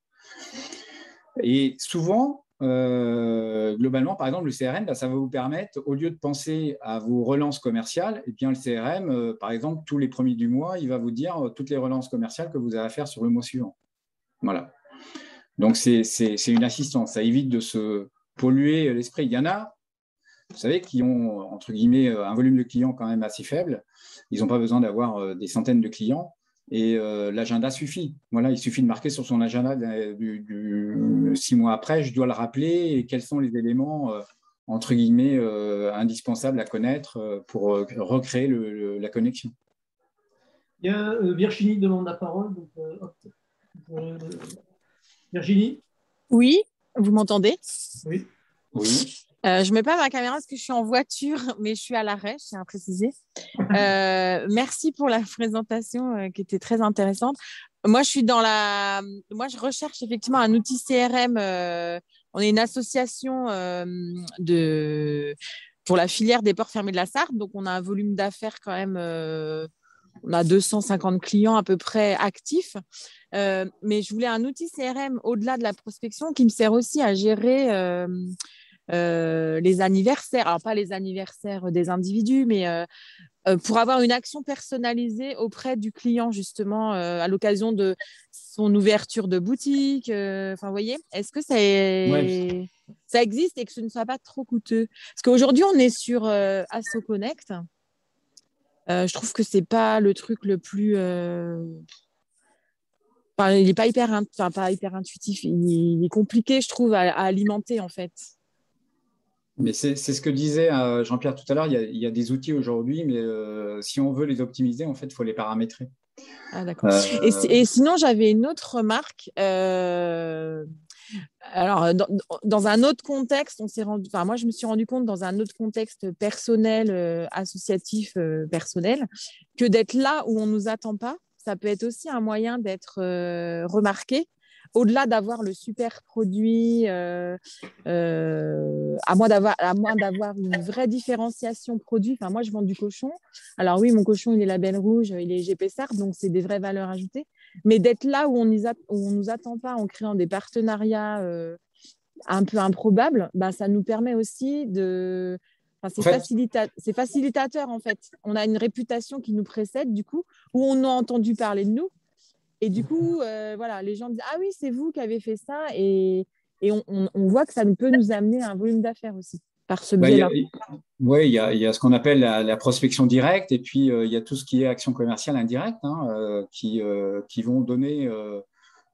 Speaker 1: Et souvent, globalement, par exemple, le CRM, ça va vous permettre, au lieu de penser à vos relances commerciales, eh bien, le CRM, par exemple, tous les premiers du mois, il va vous dire toutes les relances commerciales que vous avez à faire sur le mois suivant. Voilà. Donc, c'est une assistance. Ça évite de se polluer l'esprit. Il y en a, vous savez, qui ont, entre guillemets, un volume de clients quand même assez faible. Ils n'ont pas besoin d'avoir des centaines de clients. Et l'agenda suffit. Voilà, il suffit de marquer sur son agenda 6 mois après, je dois le rappeler, et quels sont les éléments, entre guillemets, indispensables à connaître pour recréer la connexion.
Speaker 2: Il y a Virginie demande la parole. Donc, Virginie?
Speaker 4: Oui, vous m'entendez?
Speaker 2: Oui.
Speaker 1: Oui.
Speaker 4: Je ne mets pas ma caméra parce que je suis en voiture, mais je suis à l'arrêt, je tiens à préciser. Merci pour la présentation qui était très intéressante. Moi, je recherche effectivement un outil CRM. On est une association pour la filière des ports fermés de la Sarthe. Donc, on a un volume d'affaires quand même. On a 250 clients à peu près actifs. Mais je voulais un outil CRM au-delà de la prospection qui me sert aussi à gérer les anniversaires, alors pas les anniversaires des individus, mais pour avoir une action personnalisée auprès du client, justement, à l'occasion de son ouverture de boutique. Enfin, vous voyez, est-ce que ça existe et que ce ne soit pas trop coûteux? Parce qu'aujourd'hui, on est sur Asso Connect. Je trouve que ce n'est pas le truc le plus... Enfin, il n'est pas hyper intuitif. Il est compliqué, je trouve, à alimenter, en fait.
Speaker 1: Mais c'est ce que disait Jean-Pierre tout à l'heure, il y a des outils aujourd'hui, mais si on veut les optimiser, en fait, il faut les paramétrer.
Speaker 4: Ah, d'accord. Et sinon, j'avais une autre remarque. Alors, dans un autre contexte, moi, je me suis rendu compte dans un autre contexte personnel, associatif, personnel, que d'être là où on ne nous attend pas, ça peut être aussi un moyen d'être remarqué. Au-delà d'avoir le super produit, à moins d'avoir une vraie différenciation produit. Enfin, moi, je vends du cochon. Alors oui, mon cochon, il est label rouge, il est GP Sarthe, donc c'est des vraies valeurs ajoutées. Mais d'être là où on ne nous attend pas en créant des partenariats un peu improbables, bah, ça nous permet aussi de... Enfin, c'est facilitateur, en fait. On a une réputation qui nous précède, du coup, où on a entendu parler de nous. Et du coup, voilà, les gens disent « Ah oui, c'est vous qui avez fait ça ». Et on voit que ça peut nous amener à un volume d'affaires aussi, par ce biais-là.
Speaker 1: Oui, il y a ce qu'on appelle la prospection directe, et puis il y a tout ce qui est action commerciale indirecte, qui vont donner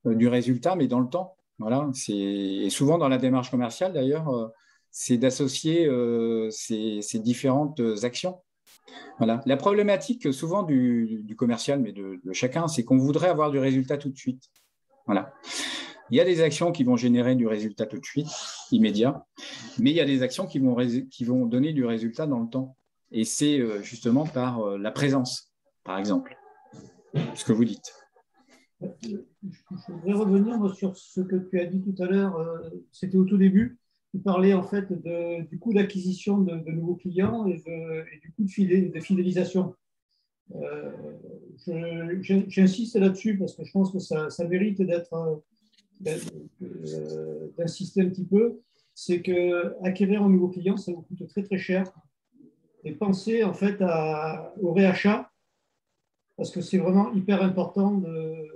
Speaker 1: du résultat, mais dans le temps. Voilà, et souvent dans la démarche commerciale, d'ailleurs, c'est d'associer ces différentes actions. Voilà. La problématique souvent du commercial, mais de chacun, c'est qu'on voudrait avoir du résultat tout de suite. Voilà. Il y a des actions qui vont générer du résultat tout de suite, immédiat, mais il y a des actions qui vont donner du résultat dans le temps. Et c'est justement par la présence, par exemple, ce que vous dites.
Speaker 2: Je voudrais revenir sur ce que tu as dit tout à l'heure, c'était au tout début. Tu parlais en fait du coût d'acquisition de nouveaux clients et du coût de fidélisation. J'insiste là-dessus parce que je pense que ça mérite d'insister un petit peu. C'est qu'acquérir un nouveau client, ça vous coûte très très cher. Et pensez en fait au réachat, parce que c'est vraiment hyper important de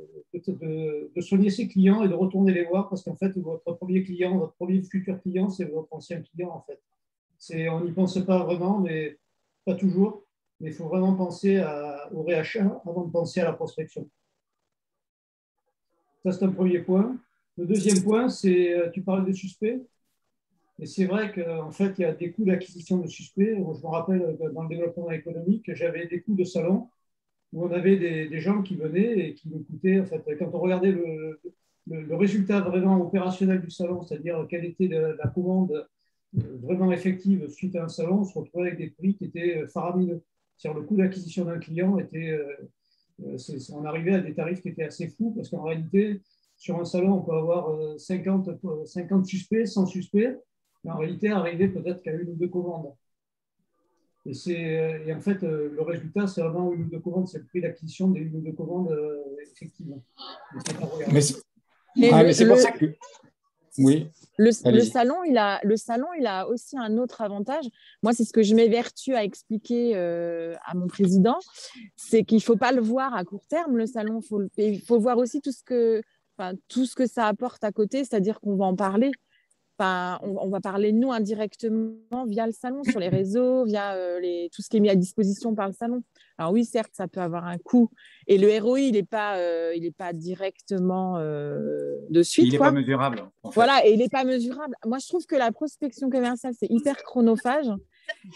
Speaker 2: soigner ses clients et de retourner les voir, parce qu'en fait, votre premier client, votre premier futur client, c'est votre ancien client, en fait. On n'y pense pas vraiment, mais pas toujours. Mais il faut vraiment penser au réachat avant de penser à la prospection. Ça, c'est un premier point. Le deuxième point, c'est, tu parles des suspects. Et c'est vrai qu'en fait, il y a des coûts d'acquisition de suspects. Je me rappelle, dans le développement économique, j'avais des coûts de salon où on avait des gens qui venaient et qui nous coûtaient, en fait, quand on regardait le résultat vraiment opérationnel du salon, c'est-à-dire quelle était la commande vraiment effective suite à un salon, on se retrouvait avec des prix qui étaient faramineux. C'est-à-dire le coût d'acquisition d'un client on arrivait à des tarifs qui étaient assez fous, parce qu'en réalité, sur un salon, on peut avoir 50 suspects, 100 suspects, mais en réalité, arriver peut-être qu'à une ou deux commandes. Et en fait, le résultat, c'est vraiment une ou deux commandes, c'est le prix d'acquisition des une ou deux commandes, effectivement.
Speaker 1: Mais c'est pour ça que… Oui.
Speaker 4: Le salon, il a aussi un autre avantage. Moi, c'est ce que je m'évertue à expliquer à mon président, c'est qu'il ne faut pas le voir à court terme, le salon. Il faut voir aussi tout ce que ça apporte à côté, c'est-à-dire qu'on va en parler. Enfin, on va parler de nous indirectement via le salon, sur les réseaux, via tout ce qui est mis à disposition par le salon. Alors oui, certes, ça peut avoir un coût. Et le ROI, il n'est pas directement de suite.
Speaker 1: Il n'est pas mesurable. En fait.
Speaker 4: Voilà, et il n'est pas mesurable. Moi, je trouve que la prospection commerciale, c'est hyper chronophage.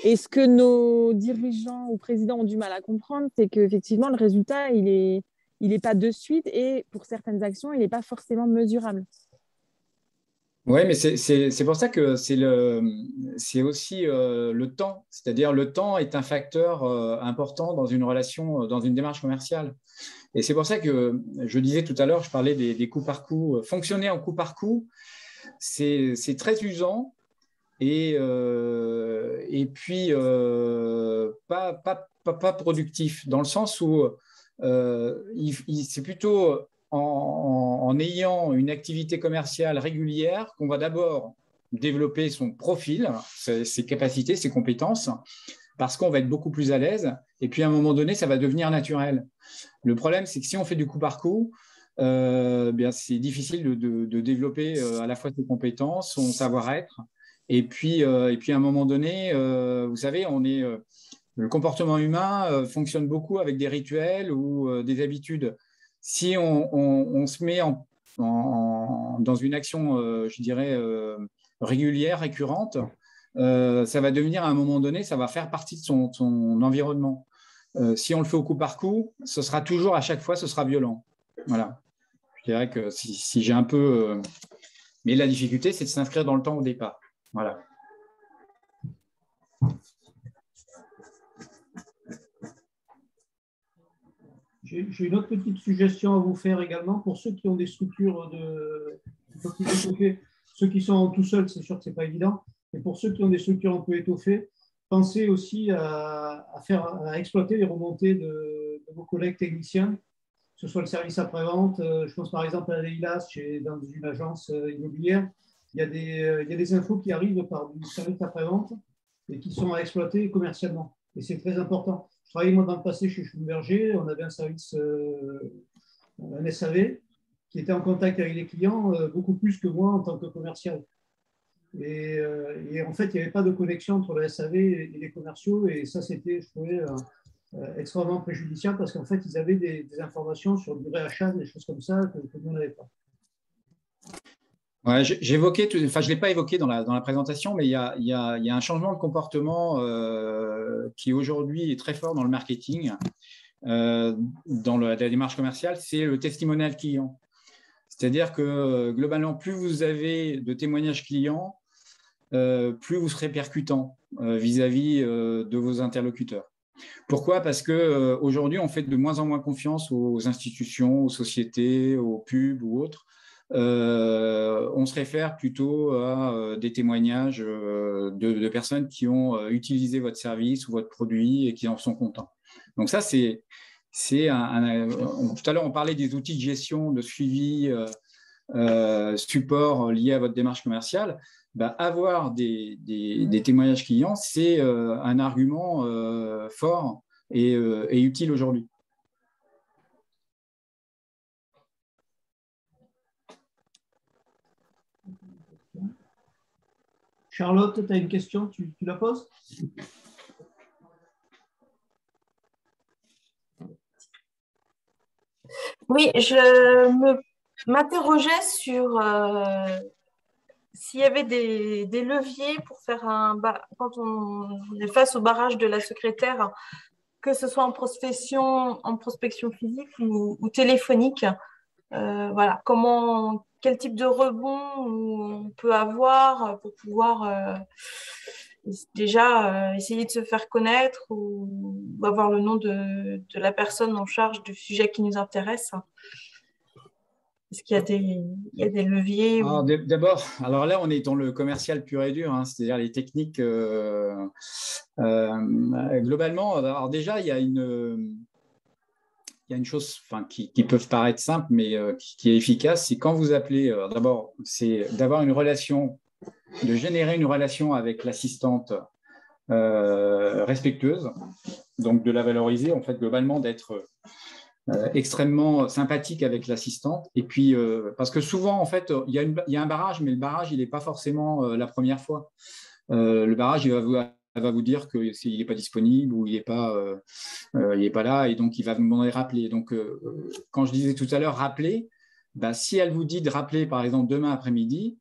Speaker 4: Et ce que nos dirigeants ou présidents ont du mal à comprendre, c'est qu'effectivement, le résultat, il est pas de suite. Et pour certaines actions, il n'est pas forcément mesurable.
Speaker 1: Oui, mais c'est pour ça que c'est aussi le temps. C'est-à-dire le temps est un facteur important dans une relation, dans une démarche commerciale. Et c'est pour ça que je disais tout à l'heure, je parlais des coups par coup. Fonctionner en coup par coup, c'est très usant et puis pas productif, dans le sens où c'est plutôt en ayant une activité commerciale régulière qu'on va d'abord développer son profil, ses capacités, ses compétences, parce qu'on va être beaucoup plus à l'aise. Et puis, à un moment donné, ça va devenir naturel. Le problème, c'est que si on fait du coup par coup, bien, c'est difficile de développer à la fois ses compétences, son savoir-être. Et puis, à un moment donné, vous savez, le comportement humain fonctionne beaucoup avec des rituels ou des habitudes. Si on se met dans une action, je dirais, régulière, récurrente, ça va devenir à un moment donné, ça va faire partie de son environnement. Si on le fait au coup par coup, ce sera toujours, à chaque fois, ce sera violent. Voilà. Je dirais que si j'ai un peu… mais la difficulté, c'est de s'inscrire dans le temps au départ. Voilà.
Speaker 2: J'ai une autre petite suggestion à vous faire également pour ceux qui ont des structures ceux qui sont tout seuls, c'est sûr que ce n'est pas évident, mais pour ceux qui ont des structures un peu étoffées, pensez aussi à exploiter les remontées de vos collègues techniciens, que ce soit le service après-vente. Je pense par exemple à Leilas, dans une agence immobilière. Il y a des infos qui arrivent par du service après-vente et qui sont à exploiter commercialement. Et c'est très important. Je travaillais moi dans le passé chez Schlumberger, on avait un service, un SAV, qui était en contact avec les clients beaucoup plus que moi en tant que commercial. Et en fait, il n'y avait pas de connexion entre le SAV et les commerciaux, et ça, c'était, je trouvais, extrêmement préjudiciable parce qu'en fait, ils avaient des informations sur du réachat, des choses comme ça que nous n'avons pas.
Speaker 1: Ouais, j'évoquais, je ne l'ai pas évoqué dans la présentation, mais il y a un changement de comportement qui aujourd'hui est très fort dans le marketing, dans la démarche commerciale, c'est le testimonial client. C'est-à-dire que globalement, plus vous avez de témoignages clients, plus vous serez percutant vis-à-vis de vos interlocuteurs. Pourquoi ? Parce qu'aujourd'hui, on fait de moins en moins confiance aux institutions, aux sociétés, aux pubs ou autres. On se réfère plutôt à des témoignages de personnes qui ont utilisé votre service ou votre produit et qui en sont contents. Donc ça, tout à l'heure, on parlait des outils de gestion, de suivi, support liés à votre démarche commerciale. Avoir des témoignages clients, c'est un argument fort et utile aujourd'hui.
Speaker 2: Charlotte, tu as une question, tu la poses ?
Speaker 5: Oui, je m'interrogeais sur s'il y avait des leviers pour faire quand on est face au barrage de la secrétaire, que ce soit en prospection physique ou téléphonique. Voilà, quel type de rebond on peut avoir pour pouvoir déjà essayer de se faire connaître ou avoir le nom de la personne en charge du sujet qui nous intéresse. Est-ce qu'il y a des leviers
Speaker 1: D'abord, alors là, on est dans le commercial pur et dur, hein, c'est-à-dire les techniques. Globalement, alors déjà, il y a une chose qui peuvent paraître simple, mais qui est efficace, c'est quand vous appelez, d'abord, c'est d'avoir une relation, de générer une relation avec l'assistante respectueuse, donc de la valoriser, en fait, globalement, d'être extrêmement sympathique avec l'assistante. Et puis, parce que souvent, en fait, il y a un barrage, mais le barrage, il n'est pas forcément la première fois. Le barrage, elle va vous dire qu'il n'est pas disponible ou il n'est pas là, et donc il va vous demander de rappeler. Donc, quand je disais tout à l'heure, rappeler, bah, si elle vous dit de rappeler, par exemple, demain après-midi,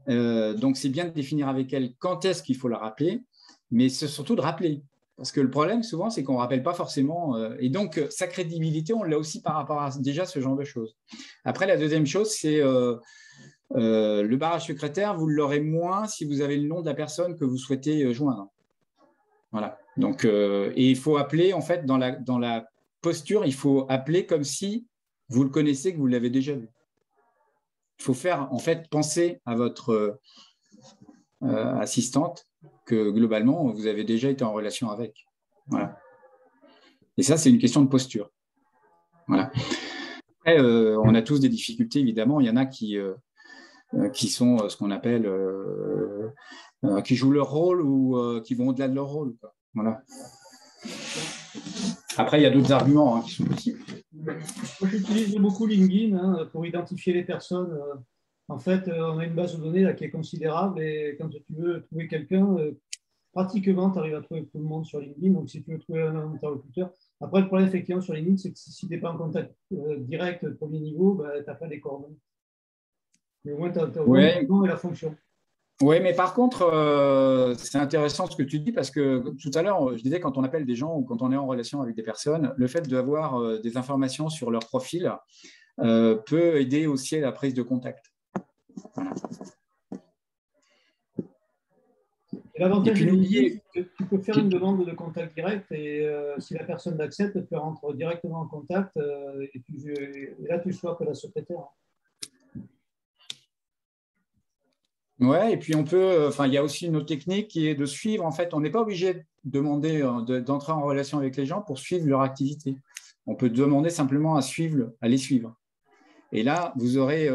Speaker 1: donc c'est bien de définir avec elle quand est-ce qu'il faut la rappeler, mais c'est surtout de rappeler. Parce que le problème, souvent, c'est qu'on ne rappelle pas forcément. Et donc, sa crédibilité, on l'a aussi par rapport à déjà ce genre de choses. Après, la deuxième chose, c'est le barrage secrétaire, vous l'aurez moins si vous avez le nom de la personne que vous souhaitez joindre. Voilà. Donc, et il faut appeler, en fait, dans la posture, il faut appeler comme si vous le connaissez, que vous l'avez déjà vu. Il faut faire, en fait, penser à votre assistante que globalement, vous avez déjà été en relation avec. Voilà. Et ça, c'est une question de posture. Voilà. Après, on a tous des difficultés, évidemment. Il y en a qui sont ce qu'on appelle, qui jouent leur rôle ou qui vont au-delà de leur rôle, quoi. Voilà. Après, il y a d'autres arguments qui sont possibles.
Speaker 2: Moi, j'utilise beaucoup LinkedIn pour identifier les personnes. En fait, on a une base de données là, qui est considérable et quand tu veux trouver quelqu'un, pratiquement, tu arrives à trouver tout le monde sur LinkedIn. Donc, si tu veux trouver un interlocuteur. Après, le problème, effectivement, sur LinkedIn, c'est que si tu n'es pas en contact direct, premier niveau, bah, tu n'as pas les coordonnées. Mais au moins, tu as le nom et la fonction.
Speaker 1: Oui, mais par contre, c'est intéressant ce que tu dis parce que tout à l'heure, je disais, quand on appelle des gens ou quand on est en relation avec des personnes, le fait d'avoir des informations sur leur profil peut aider aussi à la prise de contact. Voilà.
Speaker 2: L'avantage de LinkedIn, c'est que tu peux faire une demande de contact direct et si la personne l'accepte, tu peux rentrer directement en contact et là, tu swaps la secrétaire.
Speaker 1: Ouais, et puis on peut, il y a aussi une autre technique qui est de suivre. En fait, on n'est pas obligé de demander d'entrer en relation avec les gens pour suivre leur activité. On peut demander simplement à les suivre. Et là, vous aurez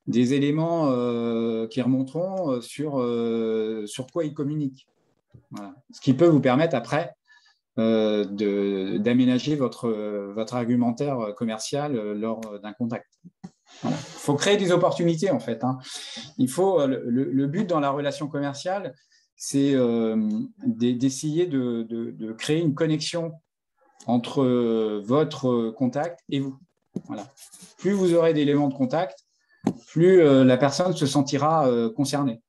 Speaker 1: des éléments qui remonteront sur quoi ils communiquent. Voilà. Ce qui peut vous permettre après d'aménager votre argumentaire commercial lors d'un contact. Voilà. Il faut créer des opportunités, en fait. Le but dans la relation commerciale, c'est d'essayer de créer une connexion entre votre contact et vous. Voilà. Plus vous aurez d'éléments de contact, plus la personne se sentira concernée.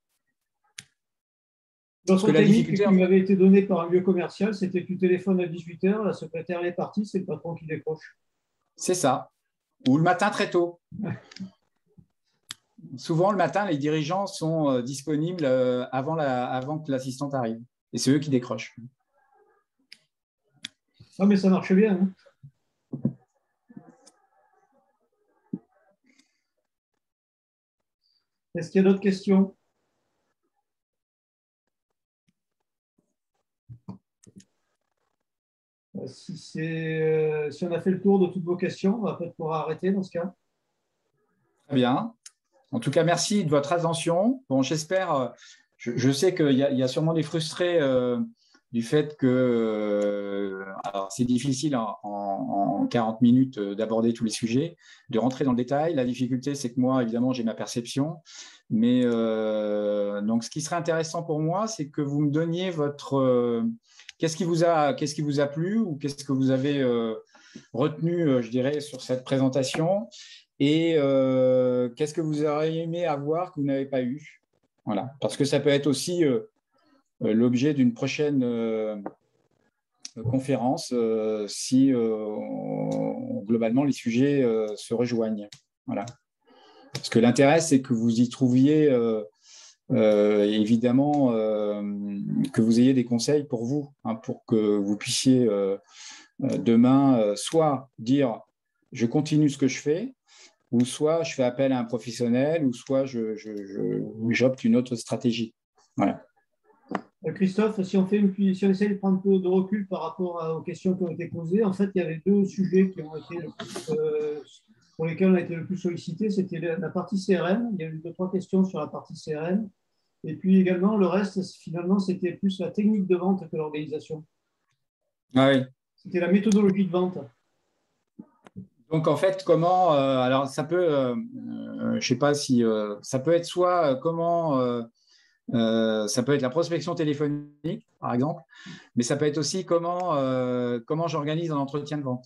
Speaker 2: L'autre technique qui m'avait été donnée par un lieu commercial, c'était que tu téléphones à 18h, la secrétaire est partie, c'est le patron qui décroche.
Speaker 1: C'est ça. Ou le matin très tôt. Souvent, le matin, les dirigeants sont disponibles avant que l'assistante arrive. Et c'est eux qui décrochent.
Speaker 2: Ah, mais ça marche bien. Hein. Est-ce qu'il y a d'autres questions? Si on a fait le tour de toutes vos questions, on va peut-être pouvoir arrêter dans ce cas.
Speaker 1: Très bien. En tout cas, merci de votre attention. Bon, j'espère, je sais qu'il y a sûrement des frustrés du fait que alors c'est difficile en 40 minutes d'aborder tous les sujets, de rentrer dans le détail. La difficulté, c'est que moi, évidemment, j'ai ma perception. Mais donc, ce qui serait intéressant pour moi, c'est que vous me donniez votre… qu'est-ce qui vous a plu ou qu'est-ce que vous avez retenu, je dirais, sur cette présentation et qu'est-ce que vous auriez aimé avoir que vous n'avez pas eu. Voilà. Parce que ça peut être aussi l'objet d'une prochaine conférence si globalement les sujets se rejoignent. Voilà. Parce que l'intérêt, c'est que vous y trouviez évidemment que vous ayez des conseils pour vous, hein, pour que vous puissiez demain soit dire je continue ce que je fais, ou soit je fais appel à un professionnel, ou soit j'opte une autre stratégie. Voilà.
Speaker 2: Christophe, si on essaie de prendre un peu de recul par rapport aux questions qui ont été posées, en fait, il y avait deux sujets qui ont été pour lesquels on a été le plus sollicité. C'était la partie CRM. Il y a eu 2-3 questions sur la partie CRM. Et puis également, le reste, finalement, c'était plus la technique de vente que l'organisation.
Speaker 1: Ah oui.
Speaker 2: C'était la méthodologie de vente.
Speaker 1: Donc, en fait, comment… alors, ça peut… je ne sais pas si… ça peut être soit comment… ça peut être la prospection téléphonique, par exemple, mais ça peut être aussi comment j'organise un entretien de vente.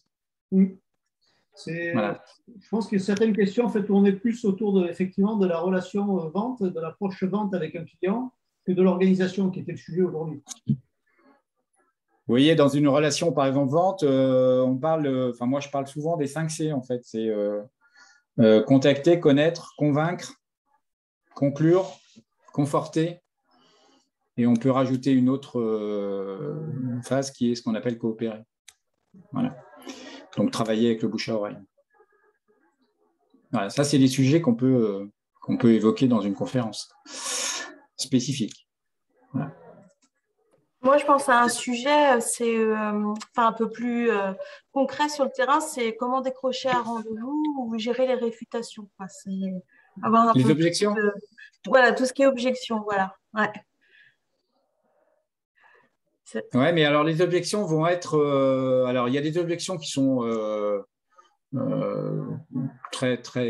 Speaker 2: Voilà. Je pense qu'il y a certaines questions en fait, où on est plus autour effectivement de la relation vente, de l'approche vente avec un client, que de l'organisation qui était le sujet aujourd'hui.
Speaker 1: Vous voyez, dans une relation, par exemple, vente, on parle, moi, je parle souvent des 5 C, en fait. C'est contacter, connaître, convaincre, conclure, conforter. Et on peut rajouter une autre phase qui est ce qu'on appelle coopérer. Voilà. Donc, travailler avec le bouche à oreille. Voilà, ça, c'est des sujets qu'on peut évoquer dans une conférence spécifique. Voilà.
Speaker 5: Moi, je pense à un sujet, c'est un peu plus concret sur le terrain, c'est comment décrocher un rendez-vous ou gérer les réfutations. C'est avoir un
Speaker 1: les
Speaker 5: peu
Speaker 1: objections
Speaker 5: voilà, tout ce qui est objection, voilà. Ouais.
Speaker 1: Ouais, mais alors les objections vont être… alors, il y a des objections qui sont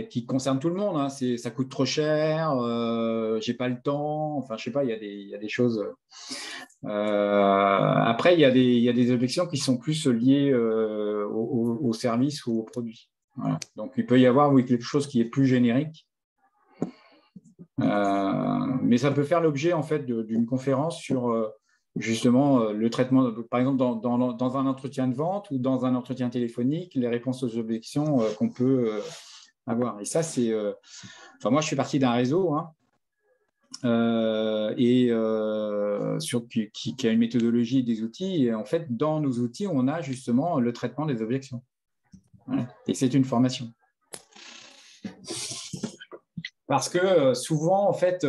Speaker 1: qui concernent tout le monde. Hein. Ça coûte trop cher, j'ai pas le temps. Enfin, je sais pas, il y a des choses… après, il y a des objections qui sont plus liées au service ou au produit. Voilà. Donc, il peut y avoir quelque chose qui est plus générique. Mais ça peut faire l'objet en fait d'une conférence sur justement le traitement, par exemple dans un entretien de vente ou dans un entretien téléphonique, les réponses aux objections qu'on peut avoir. Et ça, c'est… moi, je fais partie d'un réseau hein, qui a une méthodologie et des outils. Et en fait, dans nos outils, on a justement le traitement des objections. Voilà. Et c'est une formation. Parce que souvent, en fait,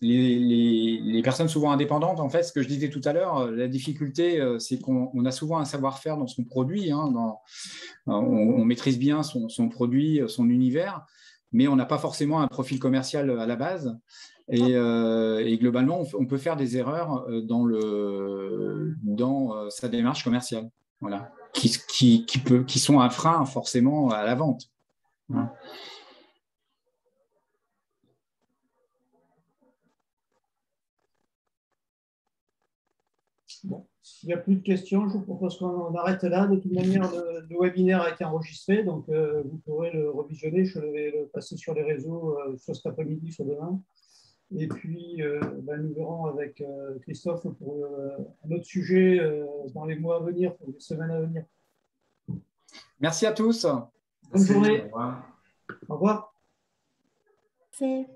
Speaker 1: les personnes souvent indépendantes, en fait, ce que je disais tout à l'heure, la difficulté, c'est qu'on a souvent un savoir-faire dans son produit. Hein, on maîtrise bien son produit, son univers, mais on n'a pas forcément un profil commercial à la base. Et globalement, on peut faire des erreurs dans sa démarche commerciale, voilà, qui sont un frein forcément à la vente. Hein.
Speaker 2: Bon, s'il n'y a plus de questions, je vous propose qu'on arrête là. De toute manière, le webinaire a été enregistré, donc vous pourrez le revisionner. Je vais le passer sur les réseaux, soit cet après-midi, soit demain. Et puis, nous verrons avec Christophe pour un autre sujet dans les mois à venir, pour les semaines à venir.
Speaker 1: Merci à tous.
Speaker 2: Bonne journée.
Speaker 1: Au revoir.
Speaker 2: Au revoir.
Speaker 5: Merci.